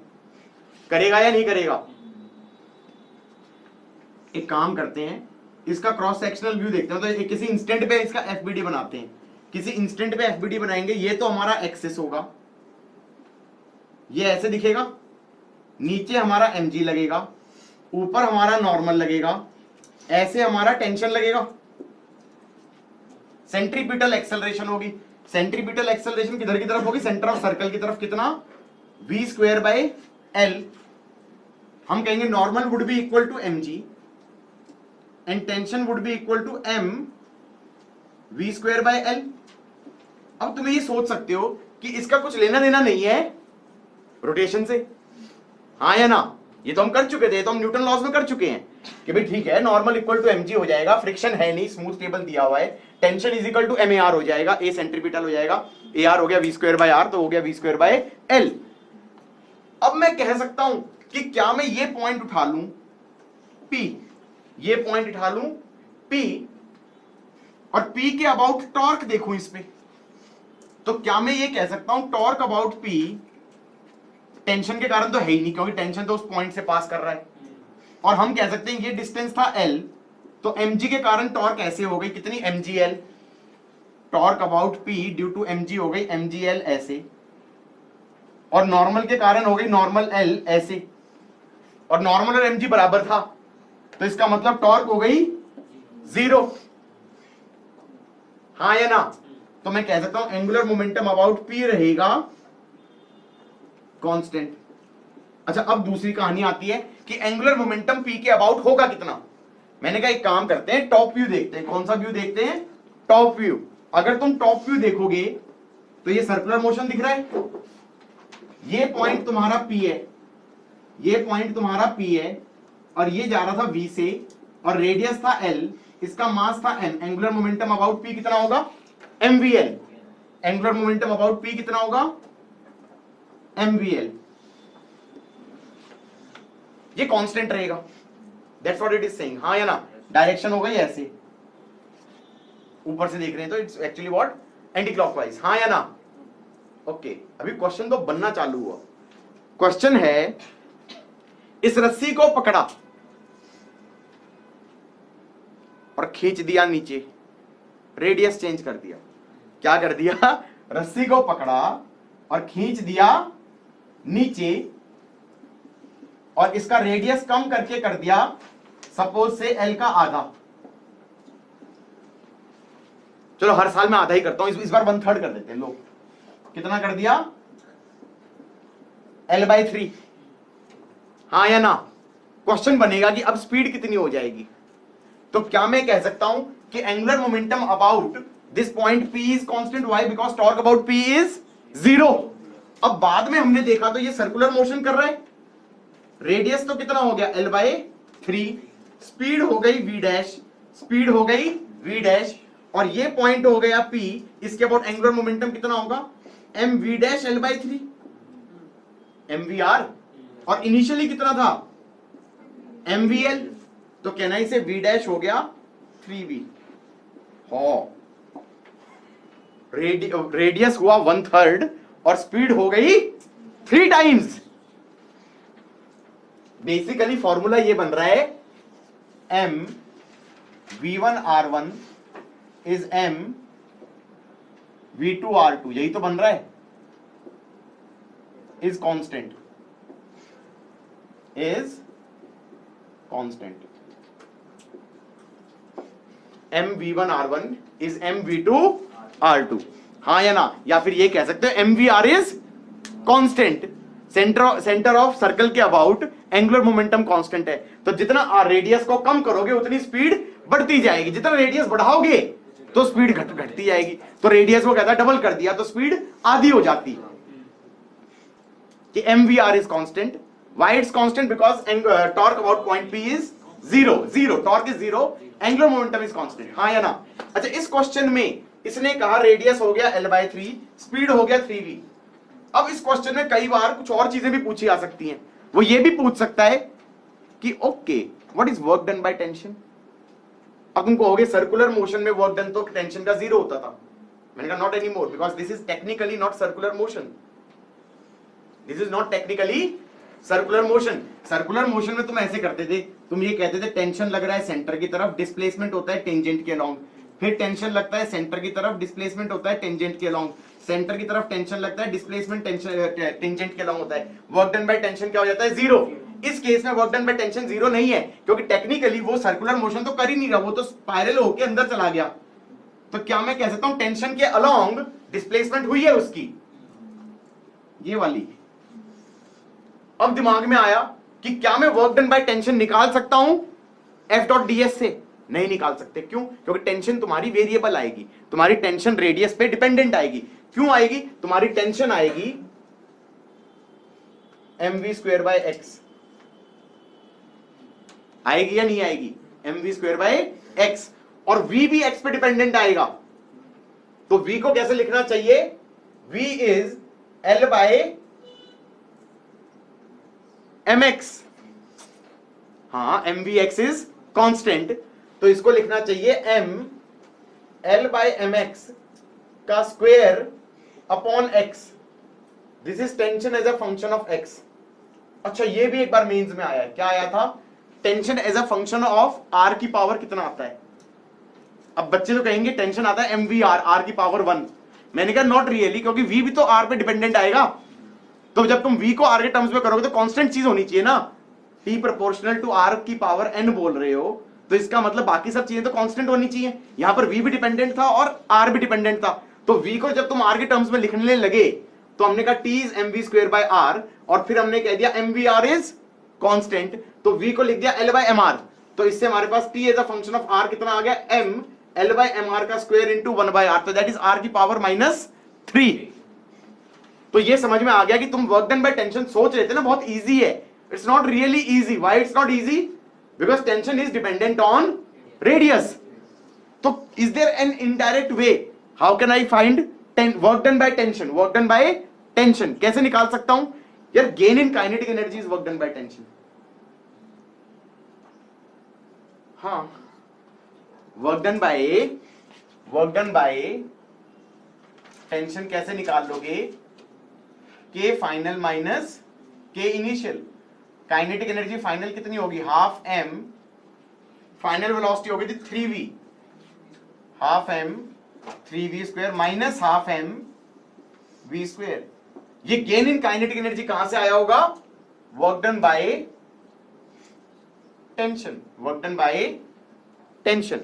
करेगा या नहीं करेगा? एक काम करते हैं, इसका क्रॉस सेक्शनल व्यू देखते हैं. तो किसी इंस्टेंट पे इसका एफबीडी बनाते हैं. किसी इंस्टेंट पे एफबीडी बनाएंगे. ये तो हमारा एक्सिस होगा, ये ऐसे दिखेगा, नीचे हमारा mg लगेगा, ऊपर हमारा नॉर्मल लगेगा, ऐसे हमारा टेंशन लगेगा, सेंट्रीपिटल एक्सेलरेशन होगी. सेंट्रीपिटल एक्सेलरेशन किधर की तरफ होगी? सेंटर ऑफ सर्कल की तरफ. कितना? v²/l. हम कहेंगे normal would be equal to mg and tension would be equal to m v²/l. अब तुम ये सोच सकते हो कि इसका कुछ लेना देना नहीं है रोटेशन से. हाँ या ना? ये तो हम कर चुके थे, तो हम न्यूटन लॉज में कर चुके हैं कि भाई ठीक है, नॉर्मल इक्वल टू mg हो जाएगा, फ्रिक्शन है नहीं, स्मूथ टेबल दिया हुआ है, tension is equal to mar हो जाएगा, a सेंट्रीपिटल हो जाएगा, ar हो गया v²/r, तो हो गया v²/l. अब मैं कह सकता हूं कि क्या मैं ये पॉइंट उठा लूं p, ये पॉइंट उठा लूं P, और P के अबाउट टॉर्क देखूं इस पे, तो क्या मैं ये कह सकता हूं टॉर्क अबाउट P टेंशन के कारण तो है ही नहीं, क्योंकि टेंशन तो उस पॉइंट से पास कर रहा है. और हम कह सकते हैं ये डिस्टेंस था L, तो mg के कारण टॉर्क ऐसे हो गई, कितनी? mgl. Torque about P due to mg हो गई mgl ऐसे, और नॉर्मल के कारण हो गई नॉर्मल L ऐसे, और नॉर्मल और mg बराबर था, तो इसका मतलब टॉर्क हो गई 0. हाँ या ना? तो मैं कह सकता हूं एंगुलर मोमेंटम अबाउट P रहेगा कांस्टेंट. अच्छा, अब दूसरी कहानी आती है कि एंगुलर मोमेंटम P के अबाउट होगा कितना. मैंने कहा एक काम करते हैं, टॉप व्यू देखते हैं. कौन सा व्यू देखते हैं? Top view. अगर तुम टॉप व्यू देखोगे तो ये सर्कुलर मोशन दिख रहा है, ये पॉइंट तुम्हारा P है, ये पॉइंट तुम्हारा P है, और ये जा रहा था V से, और रेडियस था L, इसका मास था m, angular momentum about P कितना होगा? mvl। Angular momentum about P कितना होगा? mvl। ये कांस्टेंट रहेगा, that's what it is saying, हाँ या ना? डायरेक्शन हो गई ऐसे, ऊपर से देख रहे हैं तो it's actually what? Anti clockwise, हाँ या ना? ओके, अभी क्वेश्चन तो बनना चालू हुआ। क्वेश्चन है, इस रस्सी को पकड़ा और खींच दिया नीचे, रेडियस चेंज कर दिया। क्या कर दिया? रस्सी को पकड़ा और खींच दिया नीचे, और इसका रेडियस कम करके कर दिया सपोज से L का आधा। चलो हर साल मैं आधा ही करता हूं, इस बार 1/3 कर देते हैं लोग। कितना कर दिया? L/3, हाँ या ना? क्वेश्चन बनेगा कि अब स्पीड कितनी हो जाएगी। तो क्या मैं कह सकता हूं कि angular momentum about this point P is constant, why? Because torque about P is 0। अब बाद में हमने देखा तो ये सर्कुलर मोशन कर रहा है, रेडियस तो कितना हो गया? L/3, स्पीड हो गई V डैश, स्पीड हो गई V डैश, और ये पॉइंट हो गया P, इसके अबाउट एंगुलर मोमेंटम कितना होगा? mv डैश L/3 mvr, और इनिशियली कितना था? mvl, तो कहना इसे V डैश हो गया 3v। रेडियस हुआ 1/3 और स्पीड हो गई 3 टाइम्स। बेसिकली फॉर्मूला ये बन रहा है, m v1r1 is m v2r2, यही तो बन रहा है, is constant, is constant. m v1r1 is m v2r2, हाँ या ना? या फिर ये कह सकते हो mvr is constant, centre of circle के अबाउट एंगुलर मोमेंटम कांस्टेंट है। तो जितना रेडियस को कम करोगे उतनी स्पीड बढ़ती जाएगी, जितना रेडियस बढ़ाओगे तो स्पीड घटती जाएगी। तो रेडियस को कहता है डबल कर दिया तो स्पीड आधी हो जाती है। कि mvr is constant, why it's constant? Because torque about point P is 0, torque is 0, angular momentum is constant, हाँ या ना? अच्छा, इस क्वेश्चन में इसने कहा रेडियस हो गया L/3, स्पीड हो गया 3v। अब इस क्वेश्चन में कई बार कुछ और चीजें भी पूछी आ सकती हैं। वो ये भी पूछ सकता है कि okay, what is work done by tension? अब तुम कहोगे सर्कुलर मोशन में वर्क डन तो टेंशन का 0 होता था। मैंने कहा not any more, because this is technically not circular motion, this is not technically circular motion. Circular motion में तुम ऐसे करते थे, तुम ये कहते थे टेंशन लग रहा है सेंटर की तरफ, डिस्प्लेसमेंट होता है टेंजेंट के अलोंग, फिर टेंशन लगता है सेंटर की तरफ, डिस्प्लेसमेंट होता है टेंजेंट के अलोंग, सेंटर की तरफ टेंशन लगता है, डिस्प्लेसमेंट टेंजेंट के अलोंग होता है। वर्क डन बाय टेंशन क्या हो जाता है? 0। इस केस में वर्क डन बाय टेंशन 0 नहीं है, क्योंकि टेक्निकली वो सर्कुलर मोशन तो कर ही नहीं रहा, वो तो स्पाइरल होके अंदर चला गया। तो क्या मैं कह सकता हूं टेंशन के अलोंग डिस्प्लेसमेंट हुई है उसकी, ये वाली। अब दिमाग में आया कि क्या मैं वर्क डन बाय टेंशन निकाल सकता हूं F.ds से? नहीं निकाल सकते। क्यों? क्योंकि टेंशन तुम्हारी वेरिएबल आएगी, तुम्हारी टेंशन रेडियस पे डिपेंडेंट आएगी। क्यों आएगी? तुम्हारी टेंशन आएगी mv²/x, आएगी या नहीं आएगी? mv²/x, और v भी x पे डिपेंडेंट आएगा। तो v को कैसे लिखना चाहिए? v इज L/mx, हाँ, mvx इज कांस्टेंट, तो इसको लिखना चाहिए m L/mx का square upon x। This is tension as a function of x। अच्छा, ये भी एक बार मेंस में आया है। क्या आया था? Tension as a function of r की पावर कितना आता है? अब बच्चे तो कहेंगे टेंशन आता है mvr, r की पावर 1। मैंने कहा नॉट रियली, क्योंकि v भी तो r पे डिपेंडेंट आएगा। तो जब तुम v को r के टर्म्स में करोगे तो कांस्टेंट चीज होनी चाहिए ना। t प्रोपोर्शनल टू r की पावर n बोल रहे हो, तो इसका मतलब बाकी सब चीजें तो कांस्टेंट होनी चाहिए। यहां पर v भी डिपेंडेंट था और r भी डिपेंडेंट था। तो v को जब तुम r के टर्म्स में लिखने लगे तो हमने कहा t इज mv²/r, और फिर हमने कह दिया mvr इज कांस्टेंट, तो v को लिख दिया L/mr। तो इससे हमारे पास t as a function of r कितना आ गया? m L/mr का स्क्वायर इंटू 1/r, तो दैट इज r की पावर -3। तो ये समझ में आ गया कि तुम वर्क डन बाय टेंशन सोच रहे थे ना, बहुत इजी है। It's not really easy. Why it's not easy? Because tension is dependent on radius. तो is there an indirect way? How can I find work done by tension? Work done by tension कैसे निकाल सकता हूं यार? Gain in kinetic energy is work done by tension. हाँ, work done by tension कैसे निकाल लोगे? K final minus K initial. Kinetic energy final कितनी होगी? Half M. फाइनल वेलोसिटी होगी थी 3v, half m 3v square minus half m v square. ये gain in kinetic energy कहां से आया होगा? Work done by tension. Work done by tension.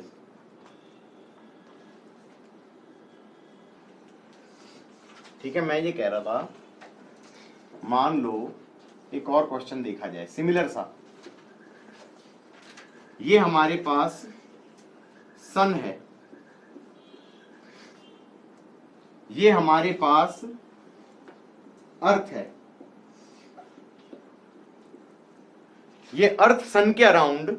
ठीक है, मैं ये कह रहा था, मान लो एक और क्वेश्चन देखा जाए सिमिलर सा। ये हमारे पास सन है, ये हमारे पास अर्थ है। ये अर्थ सन के अराउंड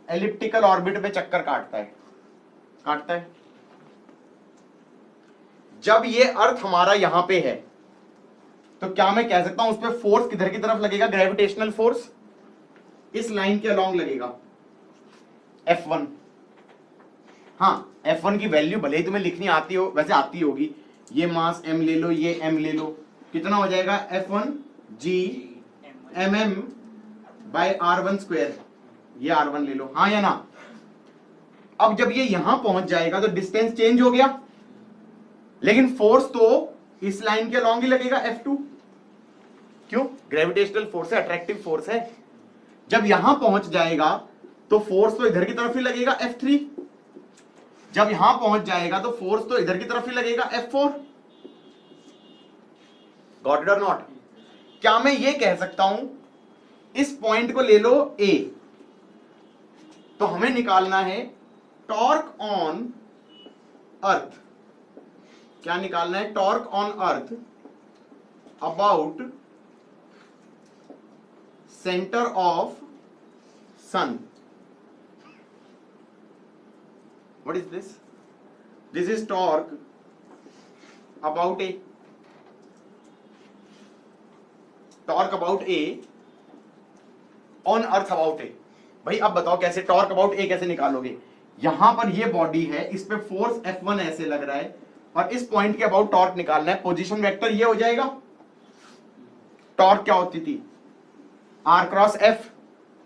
एलिप्टिकल ऑर्बिट में चक्कर काटता है। जब ये अर्थ हमारा यहां पे है तो क्या मैं कह सकता हूं उस पर फोर्स किधर की तरफ लगेगा? ग्रेविटेशनल फोर्स इस लाइन के अलोंग लगेगा, F1। हाँ, F1 की वैल्यू भले ही तुम्हें लिखनी आती हो, वैसे आती होगी। ये मास m ले लो, ये m ले लो, कितना हो जाएगा? F1 G mm bye R1 square. ये R1 ले लो, हाँ या ना? अब जब ये यहां पहुंच जाएगा तो डिस्टेंस चेंज हो गया, लेकिन फोर्स तो इस लाइन के अलोंग ही लगेगा, F2। क्यों? ग्रेविटेशनल फोर्स है, अट्रैक्टिव फोर्स है। जब यहां पहुंच जाएगा तो फोर्स तो इधर की तरफ ही लगेगा, F3। जब यहां पहुंच जाएगा तो फोर्स तो इधर की तरफ ही लगेगा, F4। गॉट इट और नॉट? क्या मैं ये कह सकता हूं इस पॉइंट को ले लो A, तो हमें निकालना है टॉर्क ऑन अर्थ। क्या निकालना है? Torque on earth about centre of sun. What is this? This is torque about A. Torque about A on earth about A. भाई अब बताओ कैसे टॉर्क अबाउट ए कैसे निकालोगे? यहां पर ये बॉडी है, इस पे फोर्स F1 ऐसे लग रहा है, और इस पॉइंट के अबाउट टॉर्क निकालना है। पोजीशन वेक्टर ये हो जाएगा। टॉर्क क्या होती थी? R cross F।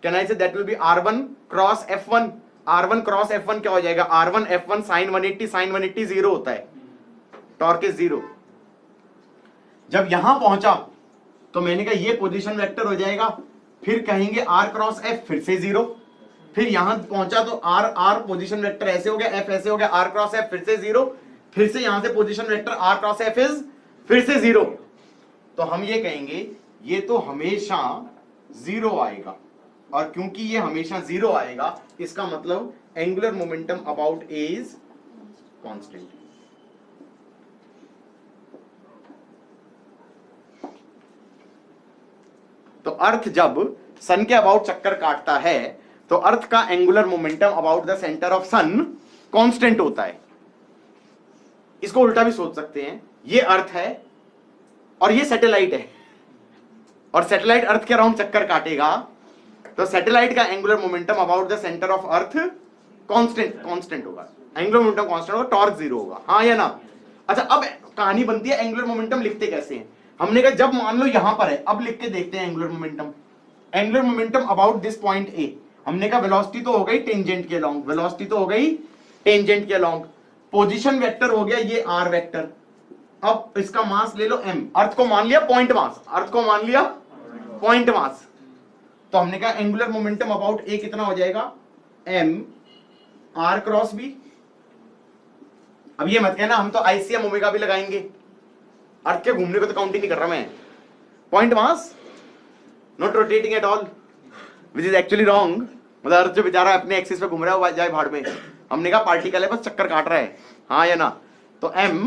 Can I say that will B R1 cross F1। R1 cross F1 क्या हो जाएगा? R1 F1 sign 180। Sign 180 zero होता है, टॉर्क इज जीरो। जब यहां पहुंचा तो मैंने कहा ये पोजीशन वेक्टर हो जाएगा, फिर कहेंगे R क्रॉस F, फिर से जीरो। फिर यहां पहुंचा तो R पोजीशन वेक्टर ऐसे हो गया, F ऐसे हो गया, R क्रॉस F फिर से जीरो। फिर से यहां से position vector R cross F is फिर से जीरो। तो हम ये कहेंगे ये तो हमेशा जीरो आएगा, और क्योंकि ये हमेशा जीरो आएगा इसका मतलब angular momentum about A is constant. तो अर्थ जब सन के अबाउट चक्कर काटता है तो अर्थ का angular momentum about the centre of sun constant होता है। इसको उल्टा भी सोच सकते हैं, ये अर्थ है और ये सैटेलाइट है, और सैटेलाइट अर्थ के अराउंड चक्कर काटेगा तो सैटेलाइट का angular momentum about the centre of earth constant होगा। एंगुलर मोमेंटम कांस्टेंट होगा, टॉर्क जीरो होगा, हाँ या ना? अच्छा, अब कहानी बनती है एंगुलर मोमेंटम लिखते कैसे हैं? हमने कहा जब मान लो यहां पर है, अब लिख के देखते हैं angular momentum. Angular momentum about this point A. हमने कहा वेलोसिटी तो हो गई टेंजेंट के अलोंग, वेलोसिटी तो हो गई टेंजेंट के अलोंग। पोजीशन वेक्टर हो गया ये आर वेक्टर। अब इसका मास ले लो m। अर्थ को मान लिया पॉइंट मास, अर्थ को मान लिया पॉइंट मास। तो हमने कहा एंगुलर मोमेंटम अबाउट ए कितना हो जाएगा? m r cross b। अब ये मत कहना हम तो आईसीएम ओमेगा भी लगाएंगे, अर्थ के घूमने को तो काउंट ही नहीं कर रहा मैं। Point mass not rotating at all, which is actually wrong. मतलब अर्थ जो बेचारा अपने एक्सिस पे घूम रहा है जाए भाड़ में। हमने कहा पार्टिकल है बस चक्कर काट रहा है, हाँ या ना? तो m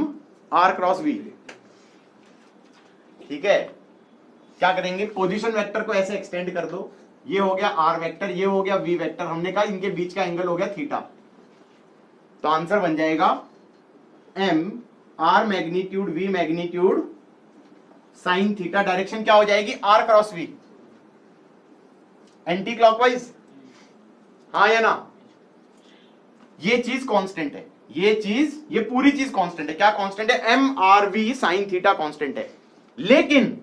r क्रॉस v। ठीक है, क्या करेंगे, पोजीशन वेक्टर को ऐसे एक्सटेंड कर दो, ये हो गया आर वेक्टर, ये हो गया वी वेक्टर, हमने कहा इनके बीच का एंगल हो गया थीटा, तो आंसर बन जाएगा m r magnitude v magnitude sine theta. Direction क्या हो जाएगी, r cross v, anticlockwise, हाँ या ना। ये चीज कांस्टेंट है, ये पूरी चीज कांस्टेंट है। क्या कांस्टेंट है, m r v sine theta constant है, लेकिन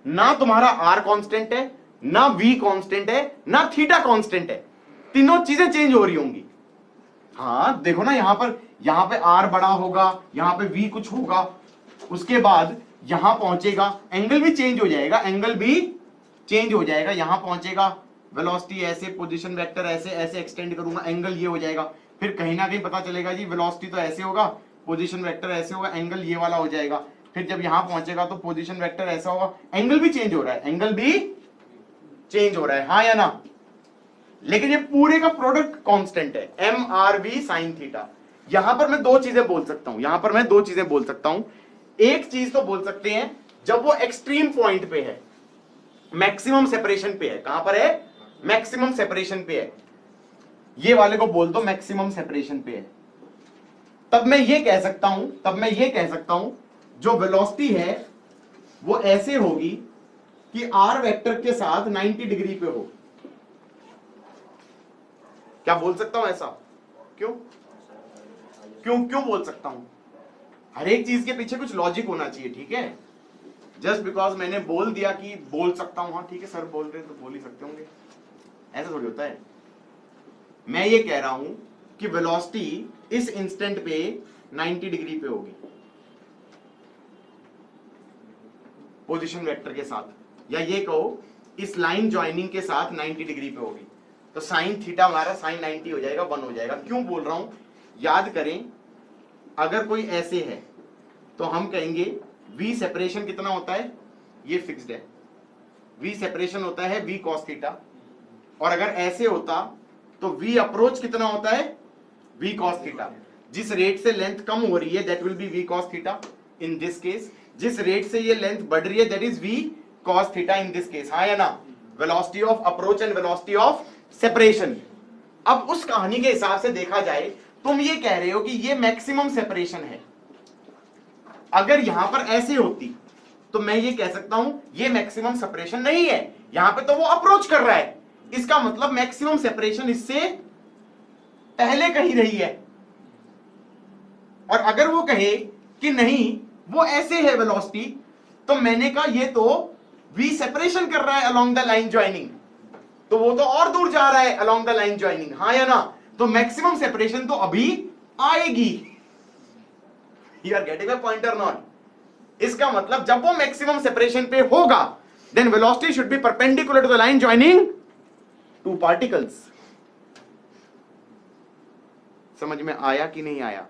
ना तुम्हारा आर कांस्टेंट है, ना वी कांस्टेंट है, ना थीटा कांस्टेंट है, तीनों चीजें चेंज हो रही होंगी। हाँ देखो ना, यहां पे आर बड़ा होगा, यहां पे वी कुछ होगा, उसके बाद यहां पहुंचेगा, एंगल भी चेंज हो जाएगा, एंगल भी चेंज हो जाएगा, यहां पहुंचेगा, वेलोसिटी ऐसे, पोजीशन वेक्टर ऐसे, ऐसे एक्सटेंड करूंगा, एंगल ये हो जाएगा, फिर कहीं ना कहीं पता चलेगा जी वेलोसिटी तो ऐसे होगा, पोजीशन वेक्टर ऐसे होगा, एंगल ये वाला हो जाएगा, फिर जब यहां पहुंचेगा तो पोजीशन वेक्टर ऐसा होगा, एंगल भी चेंज हो रहा है, एंगल भी चेंज हो रहा है, हाँ या ना। लेकिन ये पूरे का प्रोडक्ट कांस्टेंट है, m r v sine theta. यहां पर मैं दो चीजें बोल सकता हूं, एक चीज तो बोल सकते हैं जब वो एक्सट्रीम पॉइंट पे है, मैक्सिमम सेपरेशन पे है, कहां पर है, मैक्सिमम सेपरेशन पे है, ये वाले को बोल दो मैक्सिमम सेपरेशन पे है, तब मैं ये कह सकता हूं जो वेलोसिटी है वो ऐसे होगी कि आर वेक्टर के साथ 90 डिग्री पे हो। क्या बोल सकता हूं ऐसा, क्यों बोल सकता हूं, हर एक चीज के पीछे कुछ लॉजिक होना चाहिए, ठीक है। जस्ट बिकॉज मैंने बोल दिया कि बोल सकता हूं, हाँ ठीक है सर बोल रहे तो बोल ही सकते होंगे, ऐसा थोड़ी होता है। मैं ये कह रहा हूं कि वेलोसिटी इस इंस्टेंट पे 90 डिग्री पे होगी पोजीशन वेक्टर के साथ, या ये कहो इस लाइन ज्वाइनिंग के साथ 90 डिग्री पे होगी, तो साइन थीटा हमारा साइन 90 हो जाएगा, 1 हो जाएगा। क्यों बोल रहा हूं, याद करें, अगर कोई ऐसे है तो हम कहेंगे v सेपरेशन कितना होता है, ये फिक्स्ड है, v सेपरेशन होता है v cos थीटा, और अगर ऐसे होता तो v अप्रोच कितना होता है, v cos थीटा। जिस रेट से लेंथ कम हो रही है that will B v cos theta in this case, जिस रेट से ये लेंथ बढ़ रही है that is v cos theta in this case, हाँ या ना। Velocity of approach and velocity of separation. अब उस कहानी के हिसाब से देखा जाए, तुम ये कह रहे हो कि ये मैक्सिमम सेपरेशन है, अगर यहां पर ऐसे होती तो मैं ये कह सकता हूं ये मैक्सिमम सेपरेशन नहीं है, यहां पे तो वो अप्रोच कर रहा है, इसका मतलब मैक्सिमम सेपरेशन इससे पहले कहीं रही है। और अगर वो कहे कि नहीं वो ऐसे है वेलोसिटी, तो मैंने कहा ये तो v सेपरेशन कर रहा है अलोंग द लाइन ज्वाइनिंग, तो वो तो और दूर जा रहा है अलोंग द लाइन ज्वाइनिंग, हाँ या ना। तो मैक्सिमम सेपरेशन तो अभी आएगी। You are getting my point और नॉट। इसका मतलब जब वो मैक्सिमम सेपरेशन पे होगा then velocity should be perpendicular to the line joining two particles. समझ में आया कि नहीं आया,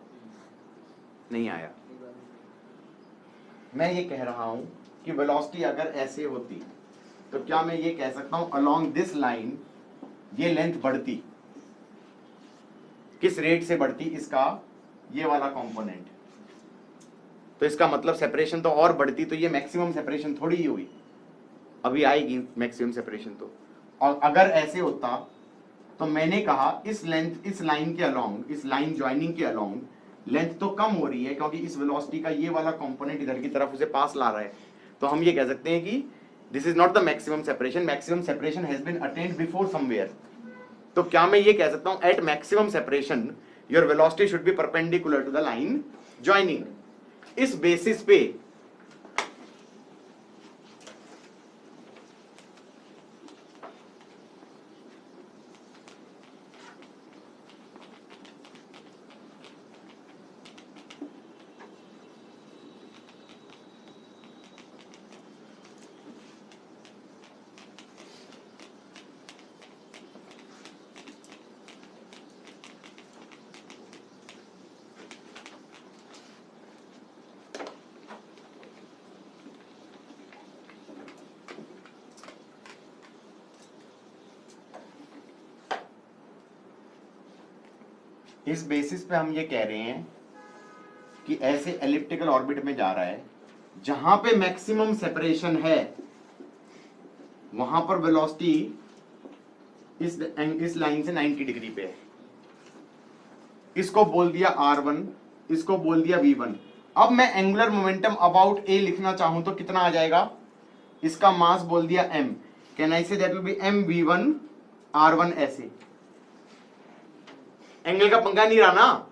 नहीं आया। मैं ये कह रहा हूं कि वेलोसिटी अगर ऐसे होती तो क्या मैं ये कह सकता हूं अलोंग दिस लाइन ये लेंथ बढ़ती, किस रेट से बढ़ती, इसका ये वाला कंपोनेंट, तो इसका मतलब सेपरेशन तो और बढ़ती, तो ये मैक्सिमम सेपरेशन थोड़ी ही हुई, अभी आएगी मैक्सिमम सेपरेशन तो। और अगर ऐसे होता तो मैंने कहा इस लेंथ, इस लाइन के अलोंग, इस लाइन ज्वाइनिंग के अलोंग लेंथ तो कम हो रही है क्योंकि इस वेलोसिटी का ये वाला कंपोनेंट इधर की तरफ उसे पास ला रहा है, तो हम ये कह सकते हैं कि this is not the maximum separation, maximum separation has been attained before somewhere. तो क्या मैं ये कह सकता हूं at maximum separation your velocity should be perpendicular to the line joining. इस बेसिस पे हम ये कह रहे हैं कि ऐसे एलिप्टिकल ऑर्बिट में जा रहा है जहां पे मैक्सिमम सेपरेशन है वहां पर वेलोसिटी इस लाइन से 90 डिग्री पे है। इसको बोल दिया R1, इसको बोल दिया V1। अब मैं एंगुलर मोमेंटम अबाउट ए लिखना चाहूं तो कितना आ जाएगा? इसका मास बोल दिया m, can I say that will B mv1 r1 ऐसे। एंगल का पंगा नहीं रहा ना,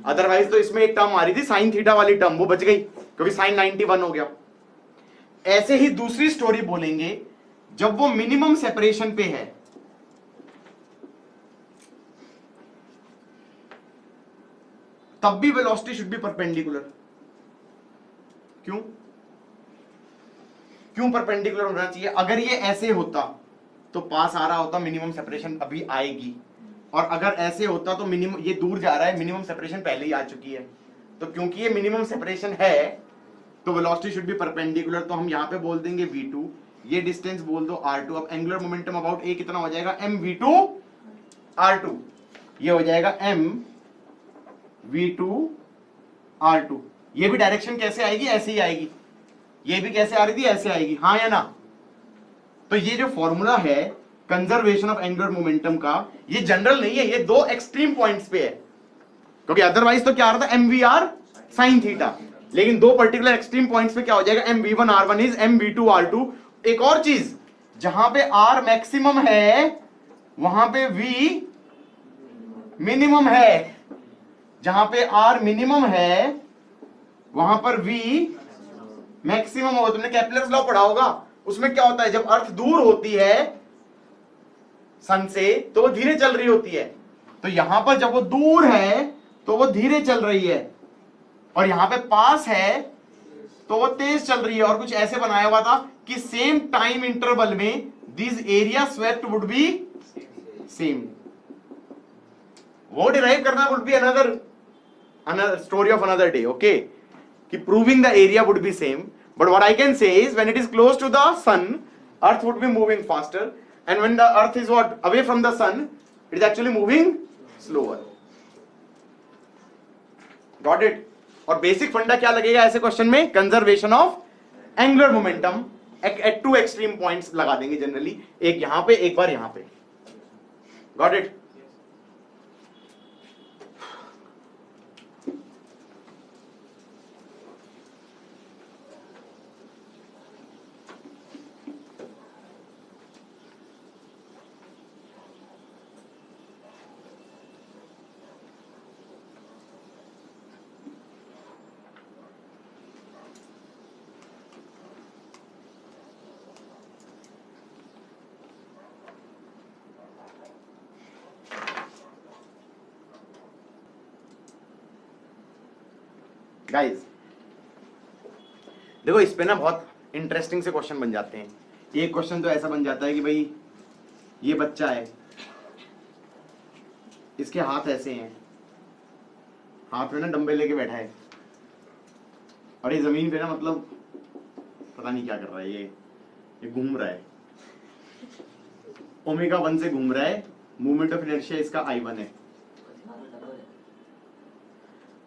अदरवाइज तो इसमें एक टर्म आ रही थी साइन थीटा वाली टर्म, वो बच गई क्योंकि साइन 91 हो गया। ऐसे ही दूसरी स्टोरी बोलेंगे जब वो मिनिमम सेपरेशन पे है, तब भी वेलोसिटी शुड बी परपेंडिकुलर। क्यों क्यों परपेंडिकुलर होना चाहिए? अगर ये ऐसे होता तो पास आ रहा होता, मिनिमम सेपरेशन अभी आएगी, और अगर ऐसे होता तो मिनिमम, ये दूर जा रहा है, मिनिमम सेपरेशन पहले ही आ चुकी है। तो क्योंकि ये मिनिमम सेपरेशन है तो वेलोसिटी शुड बी परपेंडिकुलर, तो हम यहां पे बोल देंगे v2, ये डिस्टेंस बोल दो r2। अब एंगुलर मोमेंटम अबाउट ए कितना हो जाएगा? mv2 r2। ये हो जाएगा mv2 r2। ये भी डायरेक्शन कैसे आएगी? ऐसे ही आएगी। ये भी कैसे आ रही थी? ऐसे आएगी, हाँ या ना? तो ये जो फॉर्मूला है कंजर्वेशन ऑफ एंगुलर मोमेंटम का, ये जनरल नहीं है, ये दो एक्सट्रीम पॉइंट्स पे है। क्योंकि अदरवाइज तो क्या आ रहा था? mvr sin थीटा, लेकिन दो पर्टिकुलर एक्सट्रीम पॉइंट्स पे क्या हो जाएगा? mv1 r1 is mv2 r2। एक और चीज, जहां पे r मैक्सिमम है वहां पे v मिनिमम है, जहां पे r मिनिमम है वहां पर v मैक्सिमम होगा। तुमने केपलर्स लॉ पढ़ा होगा, उसमें क्या होता है? जब अर्थ दूर होती है सन से तो वो धीरे चल रही होती है, तो यहां पर जब वो दूर है तो वो धीरे चल रही है, और यहां पे पास है तो वो तेज चल रही है। और कुछ ऐसे बनाया हुआ था कि सेम टाइम इंटरवल में this area swept would be same. वो डिराइव करना would be another story of another day, okay, कि proving the area would be same, but what I can say is when it is close to the sun, earth would be moving faster, and when the earth is what away from the sun, it is actually moving slower. Got it? और basic funda क्या लगेगा ऐसे question में? Conservation of angular momentum at two extreme points लगा देंगे generally, एक यहां पे, एक बार यहां पे। Got it? गाइस देखो, इस पे ना बहुत इंटरेस्टिंग से क्वेश्चन बन जाते हैं। एक क्वेश्चन तो ऐसा बन जाता है कि भाई ये बच्चा है, इसके हाथ ऐसे हैं, हाथ में ना डंबल लेके बैठा है, और ये जमीन पे ना मतलब पता नहीं क्या कर रहा है, ये घूम रहा है, ओमेगा 1 से घूम रहा है, मूवमेंट ऑफ इनर्शिया इसका I1 है।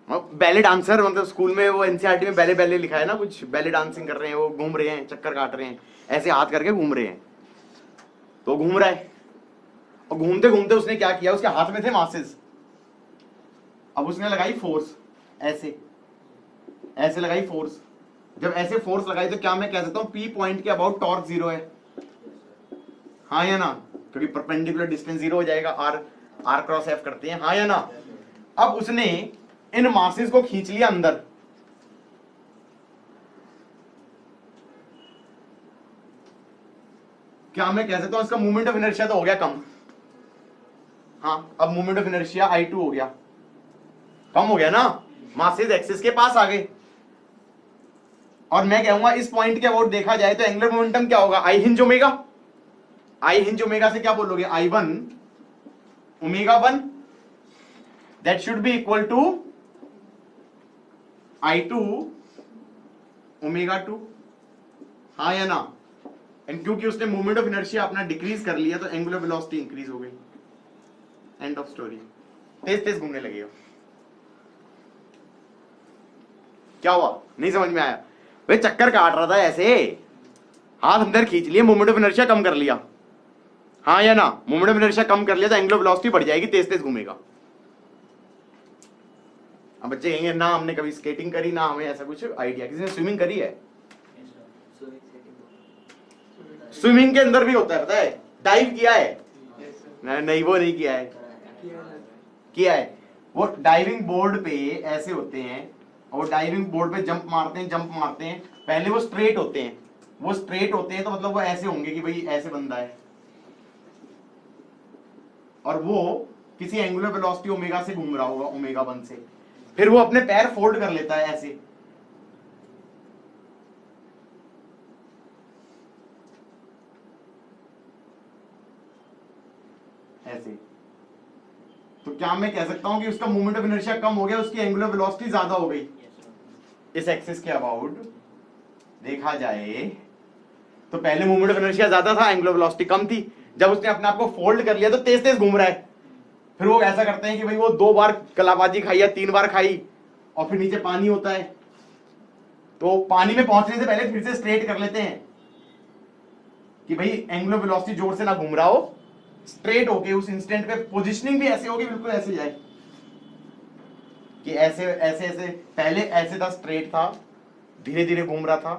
बैले डांसर, मतलब स्कूल में वो एनसीईआरटी में बैले बैले लिखा है ना, कुछ बैले डांसिंग कर रहे हैं, वो घूम रहे हैं, चक्कर काट रहे हैं, ऐसे हाथ करके घूम रहे हैं, तो घूम रहा है। और घूमते घूमते उसने क्या किया? उसके हाथ में थे मासेस, अब उसने लगाई फोर्स, ऐसे ऐसे लगाई फोर्स। जब ऐसे फोर्स लगाई तो क्या मैं कह सकता हूं P पॉइंट के अबाउट टॉर्क 0 है, हाँ या ना? क्योंकि परपेंडिकुलर डिस्टेंस 0 हो जाएगा, R क्रॉस F करते हैं, हाँ या ना? अब उसने इन मासेस को खींच लिया अंदर, क्या मैं कह सकता हूं इसका मूवमेंट ऑफ इनर्शिया तो हो गया कम? हाँ, अब मूवमेंट ऑफ इनर्शिया I2 हो गया, कम हो गया ना, मासेस एक्सिस के पास आ गए। और मैं कहूंगा इस पॉइंट के अबाउट देखा जाए तो एंगुलर मोमेंटम क्या होगा? I hinge omega. I hinge omega से क्या बोलोगे? I1 omega 1, that should be equal to I2 omega 2, हाँ या ना? एंड क्योंकि उसने मूवमेंट ऑफ इनर्शिया अपना डिक्रीज कर लिया तो एंगुलर वेलोसिटी इंक्रीज हो गई। End of story. तेज तेज घूमने लगेगा। क्या हुआ? नहीं समझ में आया? भाई चक्कर काट रहा था ऐसे, हाथ अंदर खींच लिए, मोमेंट ऑफ इनर्शिया कम कर लिया, हाँ या ना, मोमेंट ऑफ इनर्शिया कम कर लिया तो एंगुलर वेलोसिटी बढ़ जाएगी, तेज तेज घूमेगा। अब बच्चे कहेंगे ना हमने कभी स्केटिंग करी ना हमें ऐसा कुछ आइडिया, किसी ने स्विमिंग करी है? स्विमिंग के अंदर भी होता है, पता है, डाइव किया है? नहीं वो नहीं किया है, किया है। वो डाइविंग बोर्ड पे ऐसे होते हैं और डाइविंग बोर्ड पे जंप मारते हैं, पहले वो स्ट्रेट होते हैं, वो स्ट्रेट होते हैं तो मतलब वो ऐसे होंगे कि भाई ऐसे बंदा है, और वो किसी एंगुलर वेलोसिटी ओमेगा से घूम रहा होगा, ओमेगा 1 से, फिर वो अपने पैर फोल्ड कर लेता है ऐसे, ऐसे। तो क्या मैं कह सकता हूं कि उसका मोमेंट ऑफ इनर्शिया कम हो गया, उसकी एंगुलर वेलोसिटी ज्यादा हो गई? इस एक्सिस के अबाउट देखा जाए तो पहले मोमेंट ऑफ इनर्शिया ज्यादा था, एंगुलर वेलोसिटी कम थी। जब उसने अपने आप को फोल्ड कर लिया तो तेज तेज घूम रहा है। फिर वो ऐसा करते हैं कि भाई वो 2 बार कलाबाजी खाई या 3 बार खाई और फिर नीचे पानी होता है, तो पानी में पहुंचने से पहले फिर से स्ट्रेट कर लेते हैं कि भाई एंगुलर वेलोसिटी जोर से ना घूम रहा हो, स्ट्रेट होके उस इंस्टेंट पे पोजीशनिंग भी ऐसे होगी, बिल्कुल ऐसे जाए कि ऐसे ऐसे ऐसे, पहले ऐसे था, स्ट्रेट था, धीरे धीरे घूम रहा था,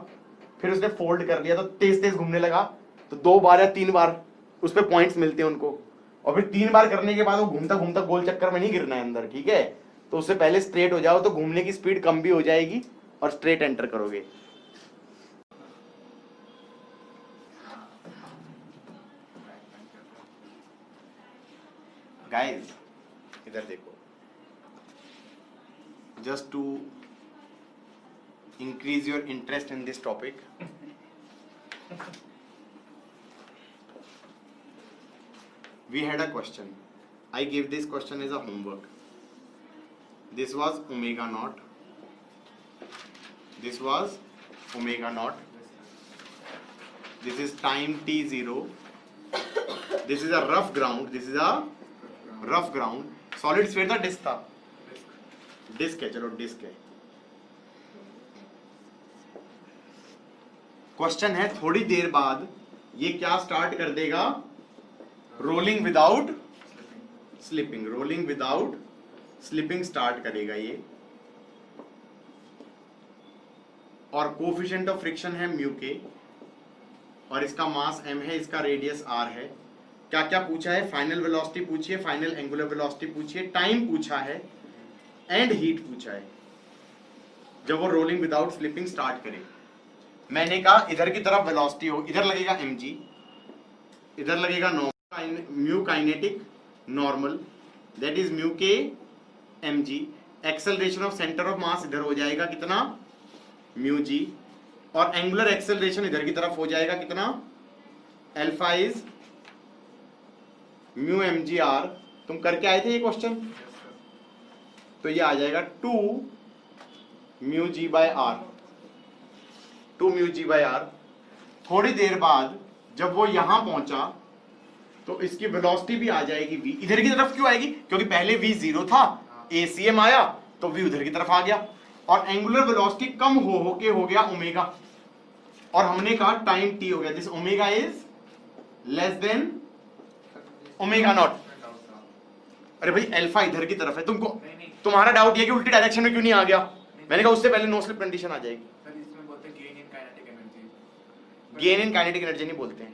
फिर उसने फोल्ड कर लिया तो तेज तेज घूमने लगा। तो 2 बार या 3 बार उस पे पॉइंट्स मिलते हैं उनको, और फिर 3 बार करने के बाद वो घूमता घूमता गोल चक्कर में नहीं गिरना है अंदर, ठीक है? तो उससे पहले स्ट्रेट हो जाओ तो घूमने की स्पीड कम भी हो जाएगी और स्ट्रेट एंटर करोगे। गाइस इधर देखो, just to increase your interest in this topic, we had a question. I gave this question as a homework. This was omega naught, this was omega naught, this is time t0, this is a rough ground, this is a rough ground, solid sphere था, disc था, disc है, चलो disc है। Question है थोड़ी देर बाद ये क्या स्टार्ट कर देगा? Rolling without slipping, rolling without slipping start करेगा ये, और कोफिशिएंट ऑफ फ्रिक्शन है म्यू के, और इसका मास m है, इसका रेडियस r है। क्या क्या पूछा है? फाइनल वेलोसिटी पूछी है, फाइनल एंगुलर वेलोसिटी पूछी है, टाइम पूछा है, एंड हीट पूछा है जब वो रोलिंग विदाउट स्लिपिंग स्टार्ट करे। मैंने कहा इधर की तरफ वेलोसिटी हो, इधर लगेगा mg, इधर लगेगा mu kinetic normal, that is mu के mg, acceleration of centre of मास इधर हो जाएगा कितना? म्यू जी, और एंगुलर एक्सेलरेशन इधर की तरफ हो जाएगा कितना? Alpha is mu mg r। तुम करके आए थे ये क्वेश्चन, तो ये आ जाएगा 2 mu ji by r, 2 mu ji by r. थोड़ी देर बाद जब वो यहां पहुंचा तो इसकी वेलोसिटी भी आ जाएगी v, इधर की तरफ क्यों आएगी? क्योंकि पहले v 0 था, ACM आया तो v उधर की तरफ आ गया, और एंगुलर वेलोसिटी कम हो गया ओमेगा, और हमने कहा टाइम t हो गया, this omega is less than omega naught. अरे भाई अल्फा इधर की तरफ है, तुमको तुम्हारा डाउट ये कि उल्टी डायरेक्शन में क्यों नहीं आ गया? मैंने कहा उससे पहले नो स्लिप कंडीशन आ जाएगी। गेन इन काइनेटिक एनर्जी नहीं बोलते हैं,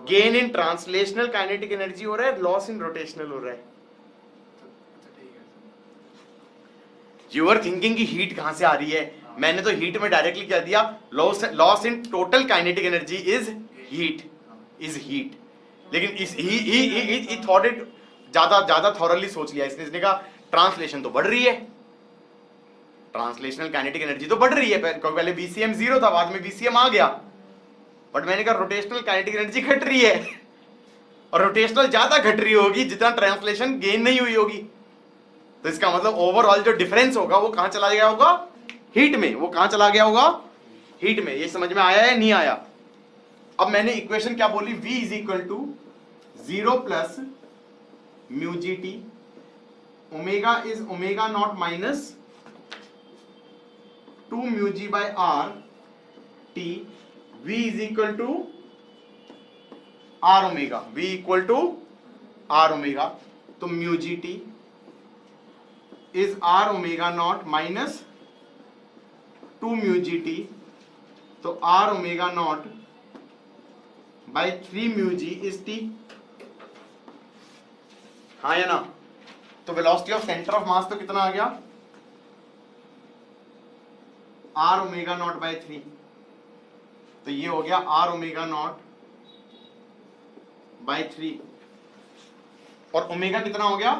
gain in translational kinetic energy हो रहा है, लॉस इन रोटेशनल हो रहा है। यू आर थिंकिंग कि हीट कहां से आ रही है, मैंने तो हीट में डायरेक्टली कह दिया loss in total kinetic energy is heat, लेकिन इस ही थॉट इट ज्यादा थॉरली सोच लिया इसने कहा ट्रांसलेशन तो बढ़ रही है, ट्रांसलेशनल काइनेटिक एनर्जी तो बढ़ रही है, पहले VCM 0 था, बाद में VCM आ गया, बट मैंने कहा रोटेशनल काइनेटिक एनर्जी घट रही है, और रोटेशनल ज्यादा घट रही होगी जितना ट्रांसलेशन गेन नहीं हुई होगी। तो इसका मतलब ओवरऑल जो डिफरेंस होगा वो कहां चला गया होगा? हीट में। वो कहां चला गया होगा? हीट में। ये समझ में आया है? नहीं आया? अब मैंने इक्वेशन क्या बोली? V is equal to 0 plus mu ji T, omega is omega naught minus 2 mu ji by R T, v is equal to are omega, v equal to are omega. तो mu ji T is R omega naught minus 2 mu ji T, तो R omega naught by 3 mu ji is T. हाँ या ना? तो velocity of centre of mass तो कितना आ गया, are omega naught by 3, तो ये हो गया आर ओमेगा नॉट बाय 3, और ओमेगा कितना हो गया,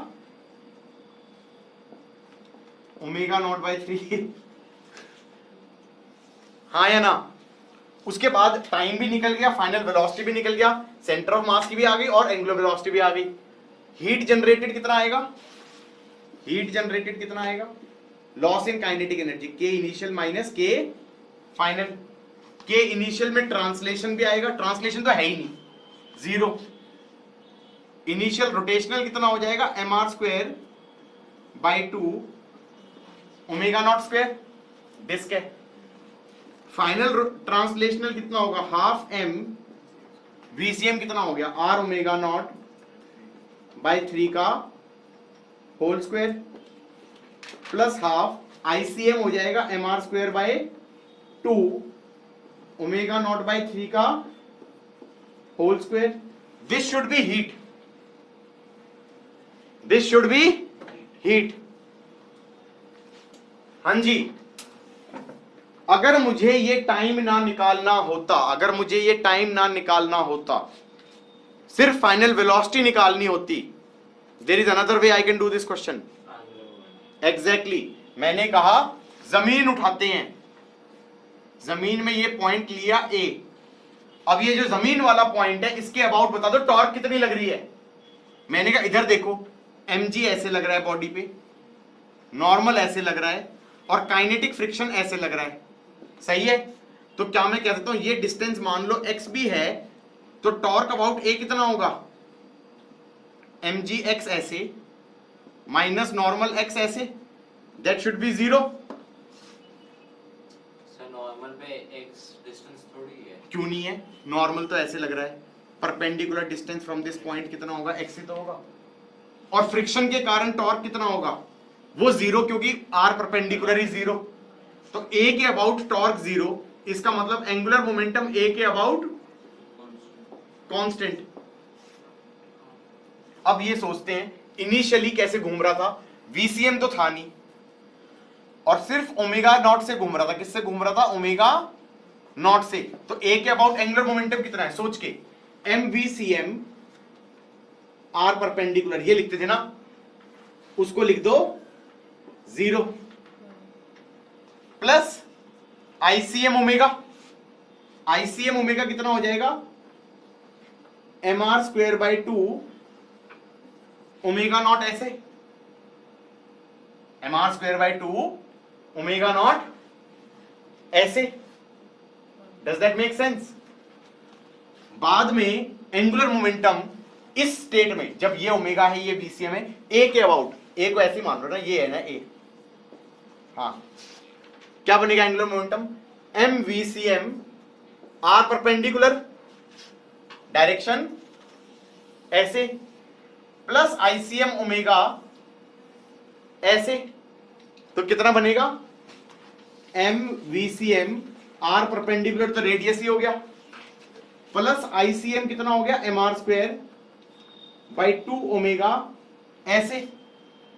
ओमेगा नॉट बाय 3। हाँ या ना? उसके बाद टाइम भी निकल गया, फाइनल वेलोसिटी भी निकल गया, सेंटर ऑफ मास की भी आ गई और एंगुलर वेलोसिटी भी आ गई। हीट जनरेटेड कितना आएगा, हीट जनरेटेड कितना आएगा, लॉस इन काइनेटिक एनर्जी के इनिशियल माइनस के फाइनल। के इनिशियल में ट्रांसलेशन भी आएगा, ट्रांसलेशन तो है ही नहीं, जीरो। इनिशियल रोटेशनल कितना हो जाएगा, m are square by 2 omega naught square, disc है। फाइनल ट्रांसलेशनल कितना होगा, हाफ एम वीसीएम कितना हो गया, आर ओमेगा नॉट बाई 3 का whole square plus half ICM हो जाएगा m are square by 2 omega naught by 3 का whole square. This should be heat, this should be heat. हाँ जी, अगर मुझे ये टाइम ना निकालना होता, अगर मुझे ये टाइम ना निकालना होता, सिर्फ फाइनल वेलोसिटी निकालनी होती, there is another way I can do this question. Exactly, मैंने कहा जमीन उठाते हैं, जमीन में ये पॉइंट लिया ए, अब ये जो जमीन वाला पॉइंट है इसके अबाउट बता दो टॉर्क कितनी लग रही है। मैंने कहा इधर देखो, mg ऐसे लग रहा है बॉडी पे, नॉर्मल ऐसे लग रहा है और काइनेटिक फ्रिक्शन ऐसे लग रहा है, सही है। तो क्या मैं कह सकता हूं ये डिस्टेंस मान लो x भी है, तो टॉर्क अबाउट a कितना होगा, mg x ऐसे माइनस नॉर्मल x ऐसे, that should B 0। Sir normal पे x डिस्टेंस थोड़ी है, क्यों नहीं है, नॉर्मल तो ऐसे लग रहा है, perpendicular distance from this point कितना होगा, x ही तो होगा, और फ्रिक्शन के कारण टॉर्क कितना होगा, वो 0, क्योंकि r परपेंडिकुलर इज 0। तो a के अबाउट टॉर्क 0, इसका मतलब एंगुलर मोमेंटम a के अबाउट कांस्टेंट। अब ये सोचते हैं इनिशियली कैसे घूम रहा था, VCM तो था नहीं और सिर्फ ओमेगा नॉट से घूम रहा था, किससे घूम रहा था, ओमेगा नॉट से। तो a के अबाउट एंगुलर मोमेंटम कितना है, सोच के MVCM R परपेंडिकुलर, ये लिखते थे ना, उसको लिख दो 0 plus ICM omega, ICM omega कितना हो जाएगा, MR square by 2 omega naught ऐसे, MR square by 2 omega naught ऐसे। Does that make sense? बाद में एंगुलर मोमेंटम इस स्टेट में, जब ये ओमेगा है, ये VCM है, a के अबाउट, a को ऐसे मान लो ना, ये है ना a, हाँ, क्या बनेगा angular momentum, MVCM R perpendicular direction ऐसे प्लस ICM ओमेगा ऐसे, तो कितना बनेगा, MVCM R परपेंडिकुलर तो रेडियस ही हो गया, प्लस ICM कितना हो गया, MR स्क्वायर बाई 2 ओमेगा ऐसे।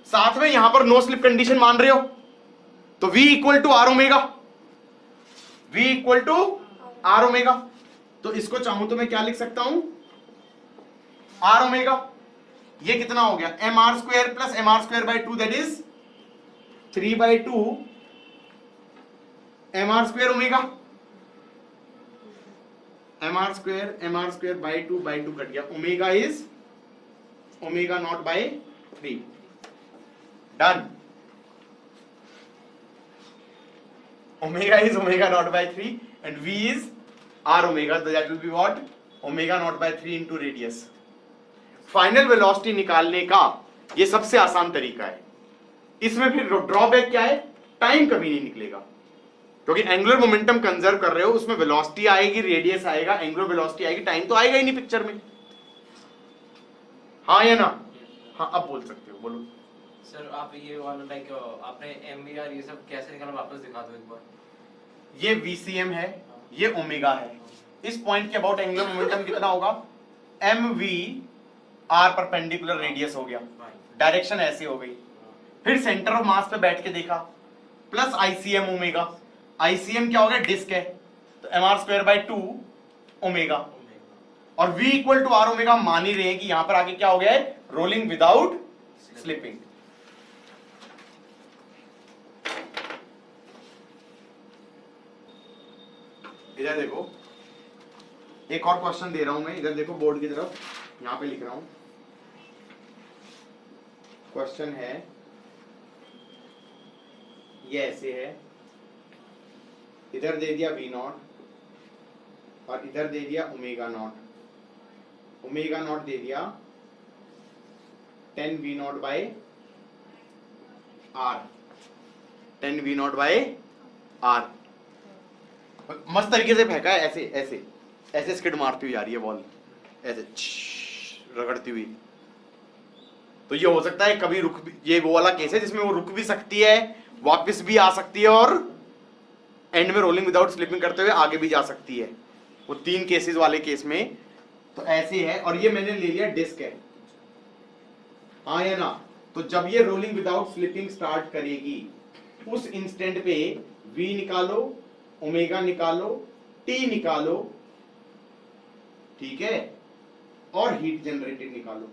साथ में यहां पर नो स्लिप कंडीशन मान रहे हो, तो V equal to are omega, V equal to are omega. तो इसको चाहूं तो मैं क्या लिख सकता हूं, आर ओमेगा, ये कितना हो गया, M are square plus M R square by 2, that is 3/2 M are square omega, M are square by 2 cut गया, omega is omega naught by 3, done. Omega is omega naught by 3 and v is r omega, that will be what, omega naught by 3 into radius. Final velocity निकालने का ये सबसे आसान तरीका है। इसमें फिर ड्रॉबैक क्या है, टाइम कभी नहीं निकलेगा, क्योंकि एंगुलर मोमेंटम कंजर्व कर रहे हो, उसमें वेलोसिटी आएगी, रेडियस आएगा, एंगुलर वेलोसिटी आएगी, टाइम तो आएगा ही नहीं पिक्चर में। हाँ या ना? हाँ, अब बोल सकते हो, बोलो। सर आप ये वाला लाइक आपने एमवीआर ये सब कैसे निकाला, वापस दिखा दो एक बार। ये VCM है, ये ओमेगा है। इस पॉइंट के अबाउट एंगुलर मोमेंटम कितना होगा? MV/r परपेंडिकुलर रेडियस हो गया, डायरेक्शन ऐसे हो गई। फिर सेंटर ऑफ मास पे बैठ के देखा, प्लस ICM ओमेगा। ICM क्या हो गया? डिस्क है, तो mr²/2 ओमेगा, और V equal to R omega. मान ही रहे हैं कि यहां पर आगे क्या हो गया है? Rolling without slipping. इधर देखो, एक और क्वेश्चन दे रहा हूं मैं, इधर देखो बोर्ड की तरफ, यहां पे लिख रहा हूं। क्वेश्चन है, ये ऐसे है, इधर दे दिया V0 और इधर दे दिया ओमेगा0। ओमेगा0 दे दिया 10V0/r, 10V0/r। मस्त तरीके से फेंका है, ऐसे ऐसे ऐसे स्किड मारती हुई जा रही है बॉल, ऐसे रगड़ती हुई। तो ये हो सकता है कभी रुक भी, ये वो वाला केस है जिसमें वो रुक भी सकती है, वापस भी आ सकती है, और एंड में रोलिंग विदाउट स्लिपिंग करते हुए आगे भी जा सकती है। वो 3 केसेस वाले केस में तो ऐसे है। और ये मैंने ले लिया डिस्क है, हाँ या ना? तो जब ये रोलिंग विदाउट स्लिपिंग स्टार्ट करेगी, उस इंस्टेंट पे V निकालो, ओमेगा निकालो, T निकालो, ठीक है, और हीट जनरेटेड निकालो।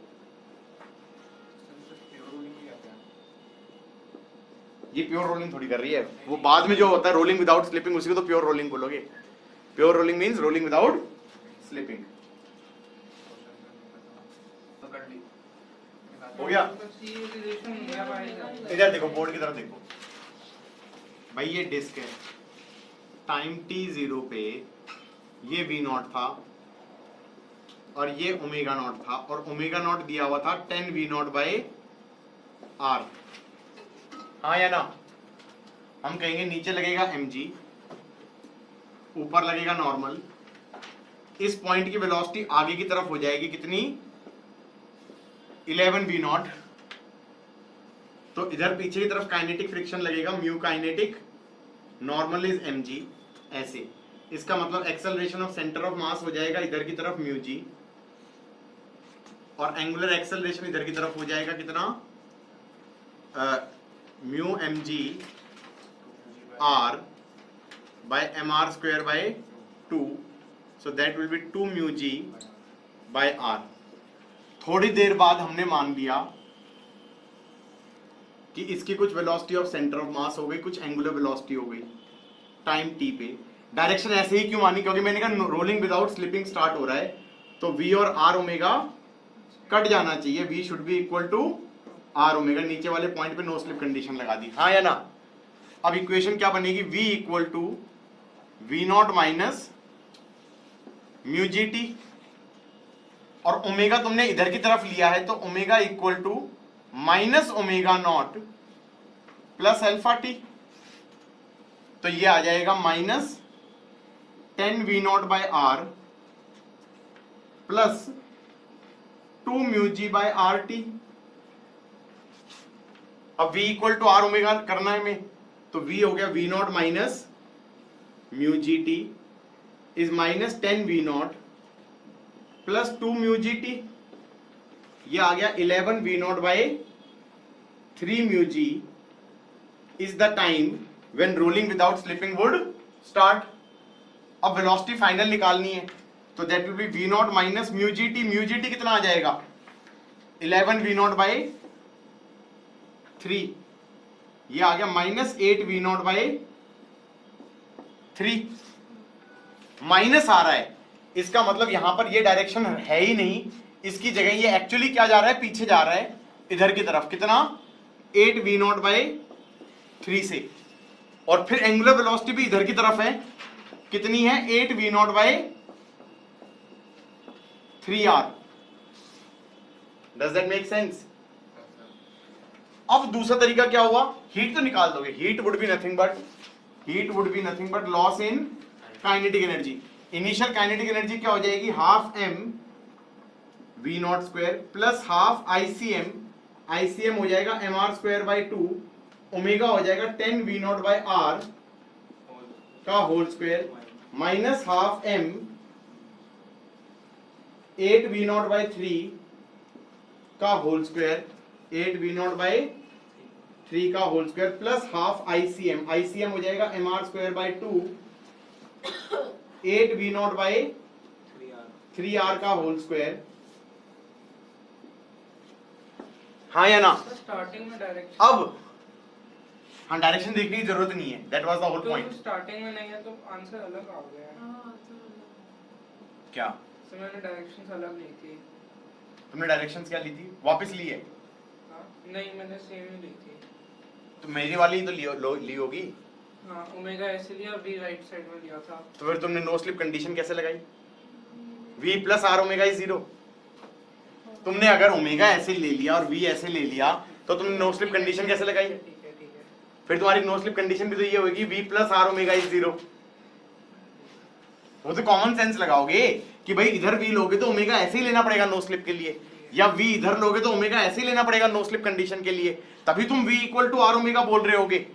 ये प्योर रोलिंग थोड़ी कर रही है, वो बाद में जो होता है रोलिंग विदाउट स्लिपिंग, उसी को तो प्योर रोलिंग बोलोगे। Pure rolling means rolling without slipping. हो गया? इधर देखो, बोर्ड की तरफ देखो भाई, ये डिस्क है, टाइम t0 पे ये V0 था और ये ओमेगा0 था, और ओमेगा0 दिया हुआ था 10V0/r। हाँ या ना? हम कहेंगे नीचे लगेगा mg, ऊपर लगेगा नॉर्मल। इस पॉइंट की वेलोसिटी आगे की तरफ हो जाएगी कितनी? 11V0। तो इधर पीछे की तरफ काइनेटिक फ्रिक्शन लगेगा, mu kinetic, normal is mg, ऐसे। इसका मतलब एक्सेलरेशन ऑफ सेंटर ऑफ मास हो जाएगा इधर की तरफ म्यू जी, और एंगुलर एक्सेलरेशन इधर की तरफ हो जाएगा कितना? Mu mg r by mr²/2, so that will be 2 mu g by r। थोड़ी देर बाद हमने मान लिया कि इसकी कुछ वेलोसिटी ऑफ सेंटर ऑफ मास हो गई, कुछ एंगुलर वेलोसिटी हो गई टाइम t पे। डायरेक्शन ऐसे ही क्यों मानी? क्योंकि मैंने कहा रोलिंग विदाउट स्लिपिंग स्टार्ट हो रहा है, तो v और r ओमेगा कट जाना चाहिए, v should be equal to r omega. नीचे वाले पॉइंट पे नो स्लिप कंडीशन लगा दी, हाँ या ना? अब इक्वेशन क्या बनेगी? v equal to V0 minus mu ji T, और ओमेगा तुमने इधर की तरफ लिया है, तो omega equal to minus omega plus alpha T. तो ये आ जाएगा minus 10V0/r plus 2 mu ji by R T. अब v equal to r omega करना है हमें, तो v हो गया V0 minus mu ji T is minus 10V0 plus 2 mu ji T. ये आ गया 11V0/3 mu ji is the time when rolling without slipping would start. अब वेलोसिटी फाइनल निकालनी है, तो that will be V0 minus mu ji t. Mu ji t कितना आ जाएगा? 11V0/3, ये आ गया माइनस 8V0/3। माइनस आ रहा है, इसका मतलब यहां पर ये डायरेक्शन है ही नहीं, इसकी जगह ये एक्चुअली क्या जा रहा है? पीछे जा रहा है इधर की तरफ, कितना? 8V0/3 से। और फिर एंगुलर वेलोसिटी भी इधर की तरफ है, कितनी है? 8V0/3r। Does that make sense? अब दूसरा तरीका क्या हुआ? हीट तो निकाल दोगे, heat would be nothing but heat would be nothing but loss in kinetic energy. Initial kinetic energy क्या हो जाएगी, half m v naught square plus half ICM, ICM हो जाएगा m are square by 2, omega हो जाएगा 10 v naught by r का whole square minus half m 8 v naught by 3 का whole square, 8 v naught by 3 का whole square plus half ICM, ICM हो जाएगा m are square by 2 8 v naught by 3 r का whole square. हाँ या ना? Starting में डायरेक्शन, अब हाँ डायरेक्शन देखने की जरूरत नहीं है, that was the whole point. Starting में नहीं है तो आंसर अलग आ गया। क्या तो मैंने डायरेक्शंस अलग ली थी। तुमने डायरेक्शंस क्या ली थी, वापस ली है? हाँ नहीं, मैंने सेम ही ली थी। तो मेरी वाली तो ली होगी। हाँ, ओमेगा ऐसे लिया, वी राइट साइड में लिया था। तो फिर तुमने नो स्लिप कंडीशन कैसे लगाई? v plus r omega is 0। तुमने अगर ओमेगा ऐसे ले लिया और v ऐसे ले लिया तो तुमने नो स्लिप कंडीशन कैसे लगाई? ठीक है ठीक है। फिर तुम्हारी नो स्लिप कंडीशन भी तो ये होगी v plus r omega is 0। वो तो कॉमन सेंस लगाओगे कि भाई इधर v लोगे तो ओमेगा ऐसे ही लेना पड़ेगा नो स्लिप के लिए, या v इधर लोगे तो ओमेगा ऐसे ही लेना पड़ेगा नो स्लिप कंडीशन के लिए, तभी तुम v equal to are omega बोल रहे होगे।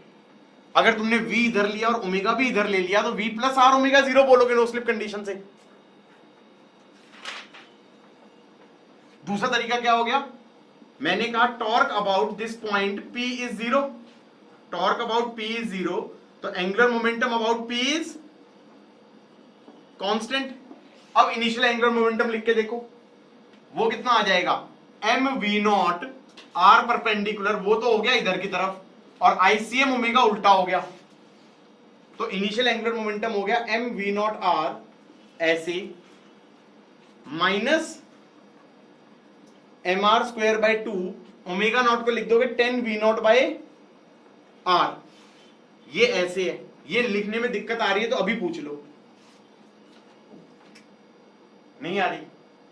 अगर तुमने v इधर लिया और ओमेगा भी इधर ले लिया तो v प्लस आर ओमेगा 0 बोलोगे नो स्लिप कंडीशन से। दूसरा तरीका क्या हो गया, मैंने कहा torque about this point p is 0, torque about p is 0, तो angular momentum about p is constant. अब इनिशियल एंगुलर मोमेंटम लिख के देखो, वो कितना आ जाएगा, M v naught r perpendicular, वो तो हो गया इधर की तरफ, और आईसीएम ओमेगा उल्टा हो गया, तो इनिशियल एंगुलर मोमेंटम हो गया एम वी नॉट आर ऐसे minus M R square by 2, omega naught को लिख दोगे 10 वी नॉट बाई आर। ये ऐसे है, ये लिखने में दिक्कत आ रही है तो अभी पूछ लो, नहीं आ रही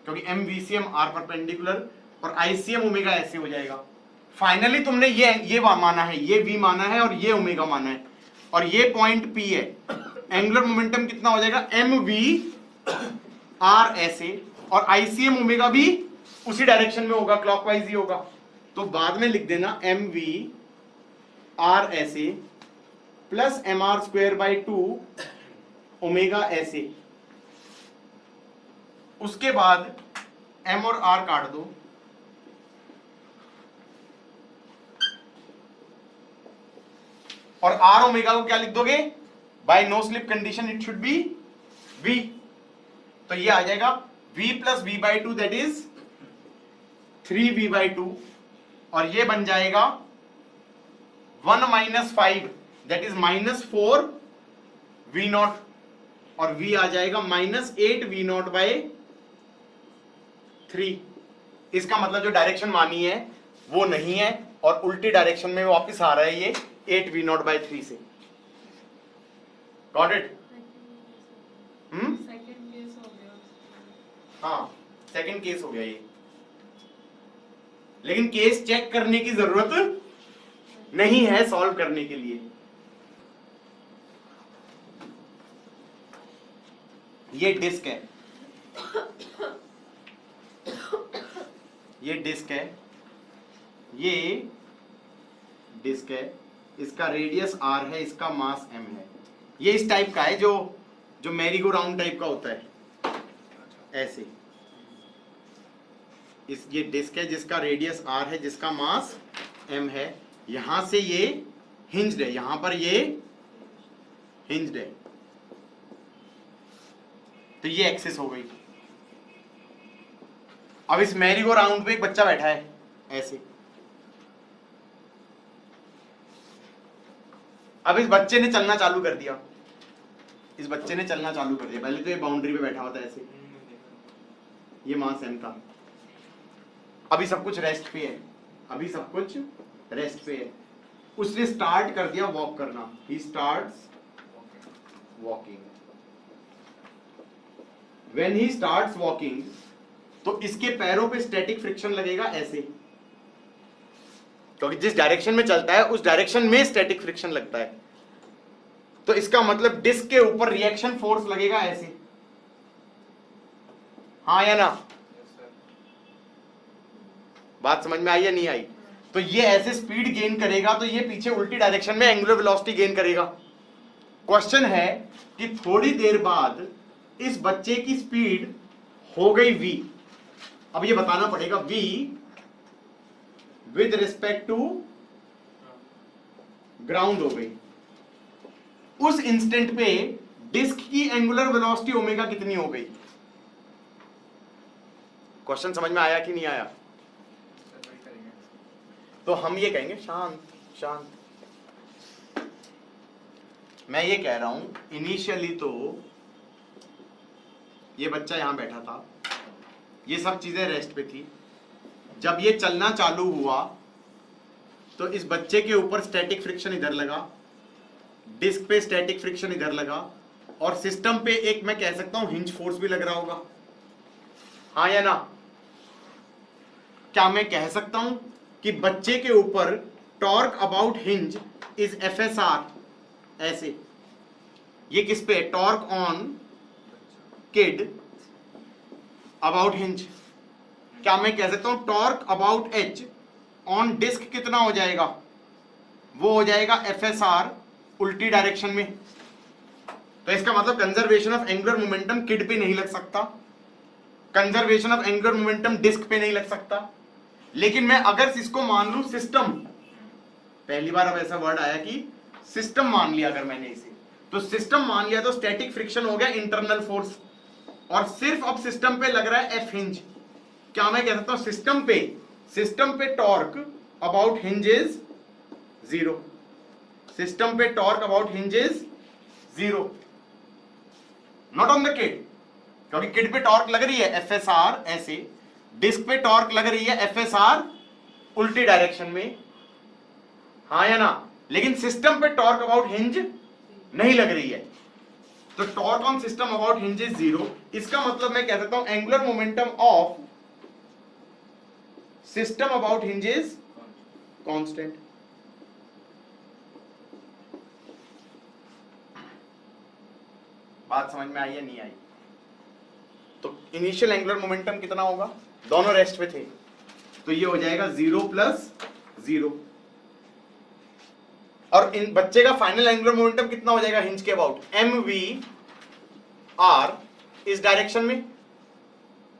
क्योंकि m v c m r perpendicular और आईसीएम ओमेगा ऐसे हो जाएगा। फाइनली तुमने ये माना है, ये v माना है और ये ओमेगा माना है, और ये पॉइंट p है, एंगुलर मोमेंटम कितना हो जाएगा एम वी आर ऐसे, और आईसीएम ओमेगा भी उसी डायरेक्शन में होगा, क्लॉकवाइज ही होगा, तो बाद में लिख देना एम वी आर ऐसे plus M R square by 2 omega ऐसे। उसके बाद m और r काट दो, और r ओमेगा को क्या लिख दोगे, by no slip condition it should be v, तो ये आ जाएगा v plus v by 2 that is 3v by 2, और ये बन जाएगा 1 minus 5 that is minus 4 v naught, और v आ जाएगा माइनस 8 v नॉट बाई 3। इसका मतलब जो डायरेक्शन मानी है वो नहीं है, और उल्टी डायरेक्शन में वापस आ रहा है ये 8 v नॉट बाई 3 से। Got it? सेकंड केस हो गया। हाँ सेकंड केस हो गया ये, लेकिन केस चेक करने की जरूरत नहीं है सॉल्व करने के लिए। ये डिस्क है, ये डिस्क है, ये डिस्क है, इसका रेडियस r है, इसका मास m है। ये इस टाइप का है जो मैरी गो राउंड टाइप का होता है ऐसे। ये डिस्क है जिसका रेडियस r है, जिसका मास m है, यहां से ये हिंज्ड है, यहां पर ये हिंज्ड है, तो ये एक्सिस हो गई। अब इस मैरी गो राउंड पे एक बच्चा बैठा है ऐसे, अब इस बच्चे ने चलना चालू कर दिया, इस बच्चे ने चलना चालू कर दिया, पहले तो ये बाउंड्री पे बैठा हुआ था ऐसे, ये मास m का, अभी सब कुछ रेस्ट पे है, अभी सब कुछ रेस्ट पे है। उसने स्टार्ट कर दिया वॉक करना, he starts walking. When he starts walking, तो इसके पैरों पे स्टैटिक फ्रिक्शन लगेगा ऐसे, क्योंकि जिस डायरेक्शन में चलता है उस डायरेक्शन में स्टैटिक फ्रिक्शन लगता है। तो इसका मतलब डिस्क के ऊपर रिएक्शन फोर्स लगेगा ऐसे, हाँ या ना? Yes, sir. बात समझ में आई या नहीं आई? तो ये ऐसे स्पीड गेन करेगा तो ये पीछे उल्टी डायरेक्शन में एंगुलर वेलोसिटी गेन करेगा। क्वेश्चन है कि थोड़ी देर बाद इस बच्चे की स्पीड हो गई v, अब ये बताना पड़ेगा v with respect to ground हो गई। उस इंस्टेंट पे डिस्क की एंगुलर वेलोसिटी ओमेगा कितनी हो गई? क्वेश्चन समझ में आया कि नहीं आया? Sir, वही करेंगे। तो हम ये कहेंगे शांत शांत। मैं ये कह रहा हूं इनिशियली तो ये बच्चा यहां बैठा था, ये सब चीजें रेस्ट पे थी। जब ये चलना चालू हुआ तो इस बच्चे के ऊपर स्टैटिक फ्रिक्शन इधर लगा, डिस्क पे स्टैटिक फ्रिक्शन इधर लगा, और सिस्टम पे एक मैं कह सकता हूं हिंज फोर्स भी लग रहा होगा, हाँ या ना? क्या मैं कह सकता हूं कि बच्चे के ऊपर torque about hinge is FSR? ऐसे ये किस पे? Torque on kid about hinge. क्या मैं कह सकता हूं torque about H on disc कितना हो जाएगा? वो हो जाएगा FSR उल्टी डायरेक्शन में। तो इसका मतलब conservation of angular momentum kid पे नहीं लग सकता, conservation of angular momentum disc पे नहीं लग सकता। लेकिन मैं अगर इसको मान लूं सिस्टम, पहली बार अब ऐसा वर्ड आया कि सिस्टम मान लिया, अगर मैंने इसे तो सिस्टम मान लिया तो स्टैटिक फ्रिक्शन हो गया इंटरनल फोर्स, और सिर्फ अब सिस्टम पे लग रहा है F हिंज। क्या मैं कह सकता हूं सिस्टम पे torque about hinge is 0, system पे torque about hinge is 0, not on the kid, क्योंकि किड पे टॉर्क लग रही है FSR ऐसे, डिस्क पे टॉर्क लग रही है FSR उल्टी डायरेक्शन में, हाँ या ना? लेकिन सिस्टम पे टॉर्क अबाउट हिंज नहीं लग रही है, तो torque on system about hinge is 0। इसका मतलब मैं कह सकता हूं angular momentum of system about hinge is constant. बात समझ में आई या नहीं आई? तो इनिशियल एंगुलर मोमेंटम कितना होगा? दोनों रेस्ट पे थे, तो ये हो जाएगा 0 + 0, और इन बच्चे का फाइनल एंगुलर मोमेंटम कितना हो जाएगा हिंज के अबाउट? MVR इस डायरेक्शन में,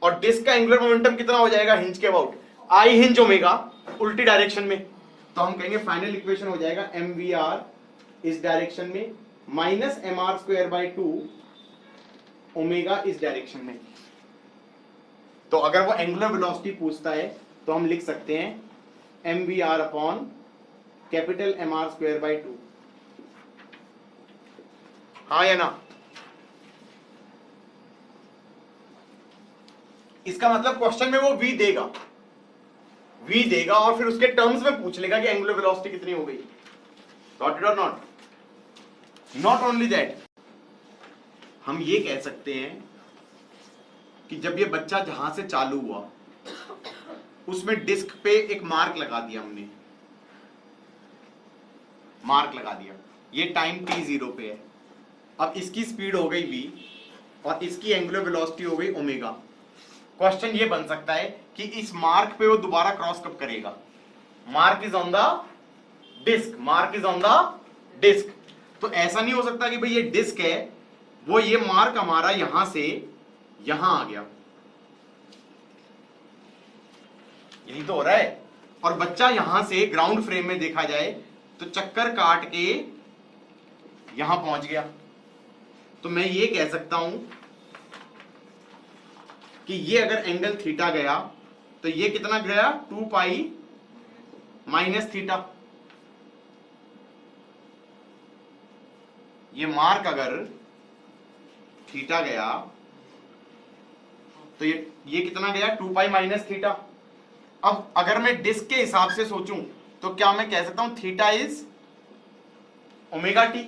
और डिस्क का एंगुलर मोमेंटम कितना हो जाएगा हिंज के अबाउट? I हिंज ओमेगा उल्टी डायरेक्शन में। तो हम कहेंगे फाइनल इक्वेशन हो जाएगा MVR इस डायरेक्शन में माइनस MR²/2 ओमेगा इस डायरेक्शन में। तो अगर वो एंगुलर वेलोसिटी पूछता है तो हम लिख सकते हैं MVR अपॉन कैपिटल MR²/2, हाँ या ना? इसका मतलब क्वेश्चन में वो v देगा और फिर उसके टर्म्स में पूछ लेगा कि एंगुलर वेलोसिटी कितनी हो गई। गॉट इट और नॉट? नॉट ओनली दैट, हम ये कह सकते हैं कि जब ये बच्चा जहां से चालू हुआ उसमें डिस्क पे एक मार्क लगा दिया, हमने मार्क लगा दिया, ये टाइम t0 पे है। अब इसकी स्पीड हो गई v और इसकी एंगुलर वेलोसिटी हो गई ओमेगा। क्वेश्चन ये बन सकता है कि इस मार्क पे वो दोबारा क्रॉस कब करेगा? Mark is on the disc, mark is on the disc. तो ऐसा नहीं हो सकता कि भाई ये डिस्क है, वो ये मार्क हमारा यहां से यहां आ गया, यही तो हो रहा है। और बच्चा यहां से ग्राउंड फ्रेम में देखा जाए तो चक्कर काट के यहां पहुंच गया। तो मैं ये कह सकता हूं कि ये अगर एंगल थीटा गया तो ये कितना गया? 2π - थीटा। ये मार्क अगर थीटा गया तो ये कितना गया? 2π - थीटा। अब अगर मैं डिस्क के हिसाब से सोचूं तो क्या मैं कह सकता हूं theta is omega T,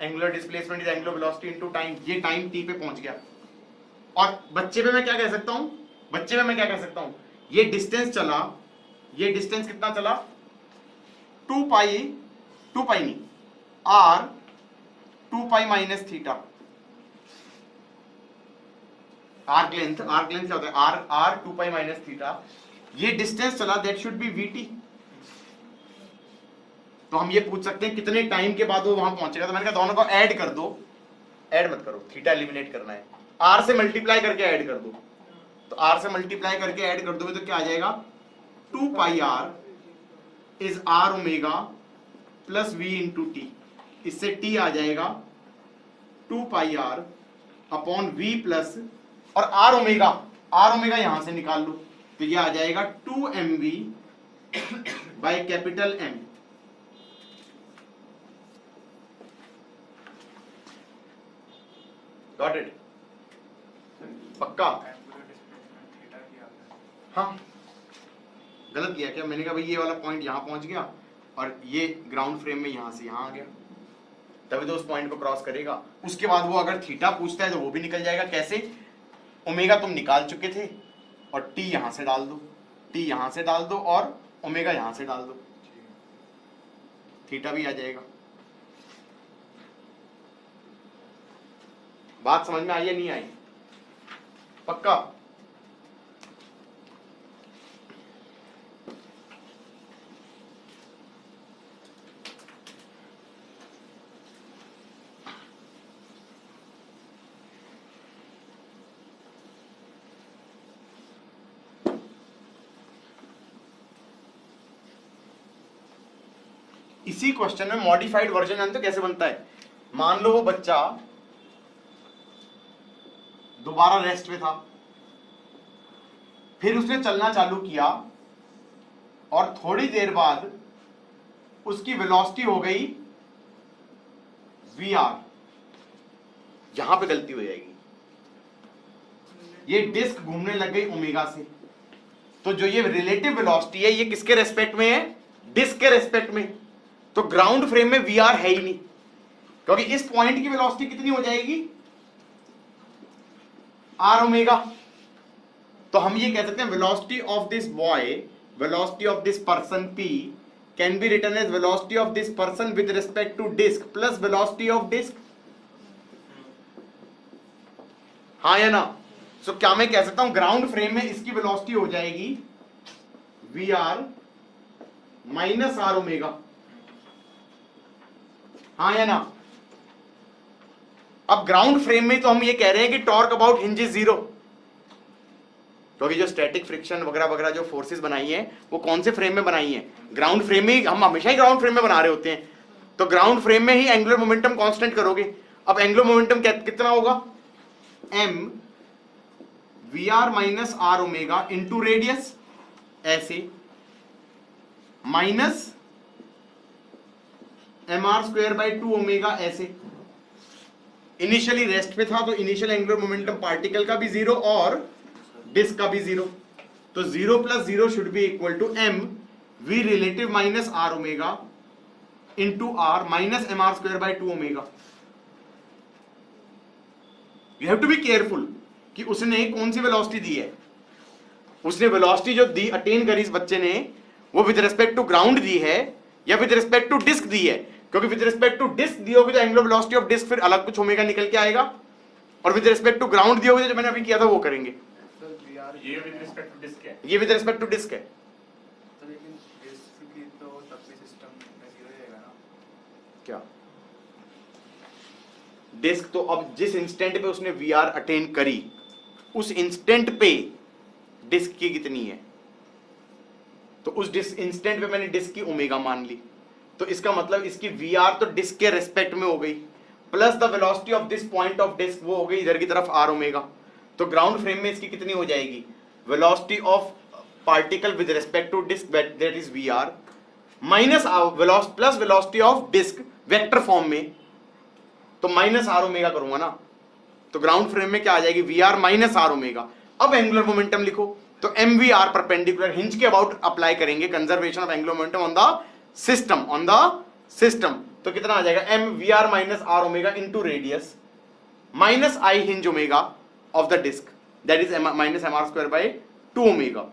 angular displacement is angular velocity into time. ये टाइम टी पे पहुंच गया। और बच्चे पे मैं क्या कह सकता हूं? बच्चे में मैं क्या कह सकता हूं? ये डिस्टेंस चला, ये डिस्टेंस कितना चला? 2π नहीं, R 2 pi minus theta. Arc length क्या होता है? R 2 pi minus theta. ये डिस्टेंस चला, दैट शुड बी वीटी। तो हम ये पूछ सकते हैं कितने टाइम के बाद वो वहां पहुंचेगा। तो मैंने कहा दोनों को ऐड कर दो, ऐड मत करो, थीटा एलिमिनेट करना है, आर से मल्टीप्लाई करके ऐड कर दो। तो आर से मल्टीप्लाई करके ऐड कर दोगे तो क्या आ जाएगा? 2 pi R is R omega plus V into T. इससे टी आ जाएगा 2 pi R upon V plus, और आर ओमेगा यहां से निकाल लो तो ये आ जाएगा 2mv by capital M। Got it? पक्का? हाँ, गलत किया क्या? मैंने कहा भाई ये वाला पॉइंट यहां पहुंच गया और ये ग्राउंड फ्रेम में यहां से यहां आ गया, तभी तो उस पॉइंट को क्रॉस करेगा। उसके बाद वो अगर थीटा पूछता है तो वो भी निकल जाएगा। कैसे? ओमेगा तुम निकाल चुके थे और टी यहां से डाल दो, टी यहां से डाल दो और ओमेगा यहां से डाल दो, थीटा भी आ जाएगा। बात समझ में आई या नहीं आई? पक्का? इसी क्वेश्चन में मॉडिफाइड वर्जन जानते हो कैसे बनता है? मान लो वो बच्चा दोबारा रेस्ट में था, फिर उसने चलना चालू किया और थोड़ी देर बाद उसकी वेलोसिटी हो गई वीआर। यहां पे गलती हो जाएगी, ये डिस्क घूमने लग गई ओमेगा से, तो जो ये रिलेटिव वेलोसिटी है ये किसके रेस्पेक्ट में है? डिस्क के रेस्पेक्ट में। तो ग्राउंड फ्रेम में वीआर है ही नहीं, क्योंकि इस पॉइंट की वेलोसिटी कितनी हो जाएगी? R omega. तो हम ये कह सकते हैं velocity of this boy, velocity of this person p can be written as velocity of this person with respect to disc plus velocity of disc. हाँ या ना? सो क्या मैं कह सकता हूं ग्राउंड फ्रेम में इसकी वेलोसिटी हो जाएगी v are minus are omega? हाँ या ना? अब ग्राउंड फ्रेम में तो हम ये कह रहे हैं कि torque about hinge is zero, क्योंकि जो स्टैटिक फ्रिक्शन वगैरह वगैरह जो फोर्सेस बनाई हैं वो कौन से फ्रेम में बनाई हैं? ग्राउंड फ्रेम में। हम हमेशा ही ग्राउंड फ्रेम में बना रहे होते हैं, तो ग्राउंड फ्रेम में ही एंगुलर मोमेंटम कांस्टेंट करोगे। अब एंगुलर मोमेंटम कितना होगा? m V are minus are omega into radius, ऐसे, minus M R square by 2 omega, ऐसे। इनिशियली रेस्ट पे था तो इनिशियल एंगुलर मोमेंटम पार्टिकल का भी जीरो और डिस्क का भी जीरो, तो 0 प्लस 0 should be equal to m v relative minus are omega into r minus M R square by 2 omega. You have to be careful कि उसने कौन सी वेलोसिटी दी है। उसने वेलोसिटी जो दी अटेन करी इस बच्चे ने, वो विद रिस्पेक्ट टू ग्राउंड दी है या विद रिस्पेक्ट टू डिस्क दी है? क्योंकि विद रिस्पेक्ट टू डिस्क दी होगी तो एंगुलर वेलोसिटी ऑफ डिस्क फिर अलग कुछ ओमेगा निकल के आएगा, और विद रिस्पेक्ट टू ग्राउंड दी होगी जो मैंने अभी किया था वो करेंगे। ये विद रिस्पेक्ट टू डिस्क है, ये विद रिस्पेक्ट टू डिस्क है। तो लेकिन डिस्क की तो तब भी सिस्टम में जीरो जाएगा ना? क्या डिस्क? तो अब जिस इंस्टेंट पे उसने वी आर अटेन करी उस इंस्टेंट पे डिस्क की कितनी है, तो उस इंस्टेंट पे मैंने डिस्क की ओमेगा मान ली, तो इसका मतलब इसकी वी आर तो डिस्क के रेस्पेक्ट में हो गई, plus the velocity of this point of disc वो हो गई इधर की तरफ आर ओमेगा। तो ग्राउंड फ्रेम में इसकी कितनी हो जाएगी? Velocity of particle with respect to disc, that is v are, minus plus velocity of disc vector form में, तो माइनस आर ओमेगा करूंगा ना, तो ग्राउंड फ्रेम में क्या आ जाएगी? V are minus are omega. अब एंगुलर मोमेंटम लिखो, तो M we are perpendicular hinge के अबाउट अप्लाई करेंगे conservation of angular momentum on the system, तो कितना आ जाएगा? M we are minus are omega into radius minus I hinge omega of the disc, that is minus M R square by 2 omega.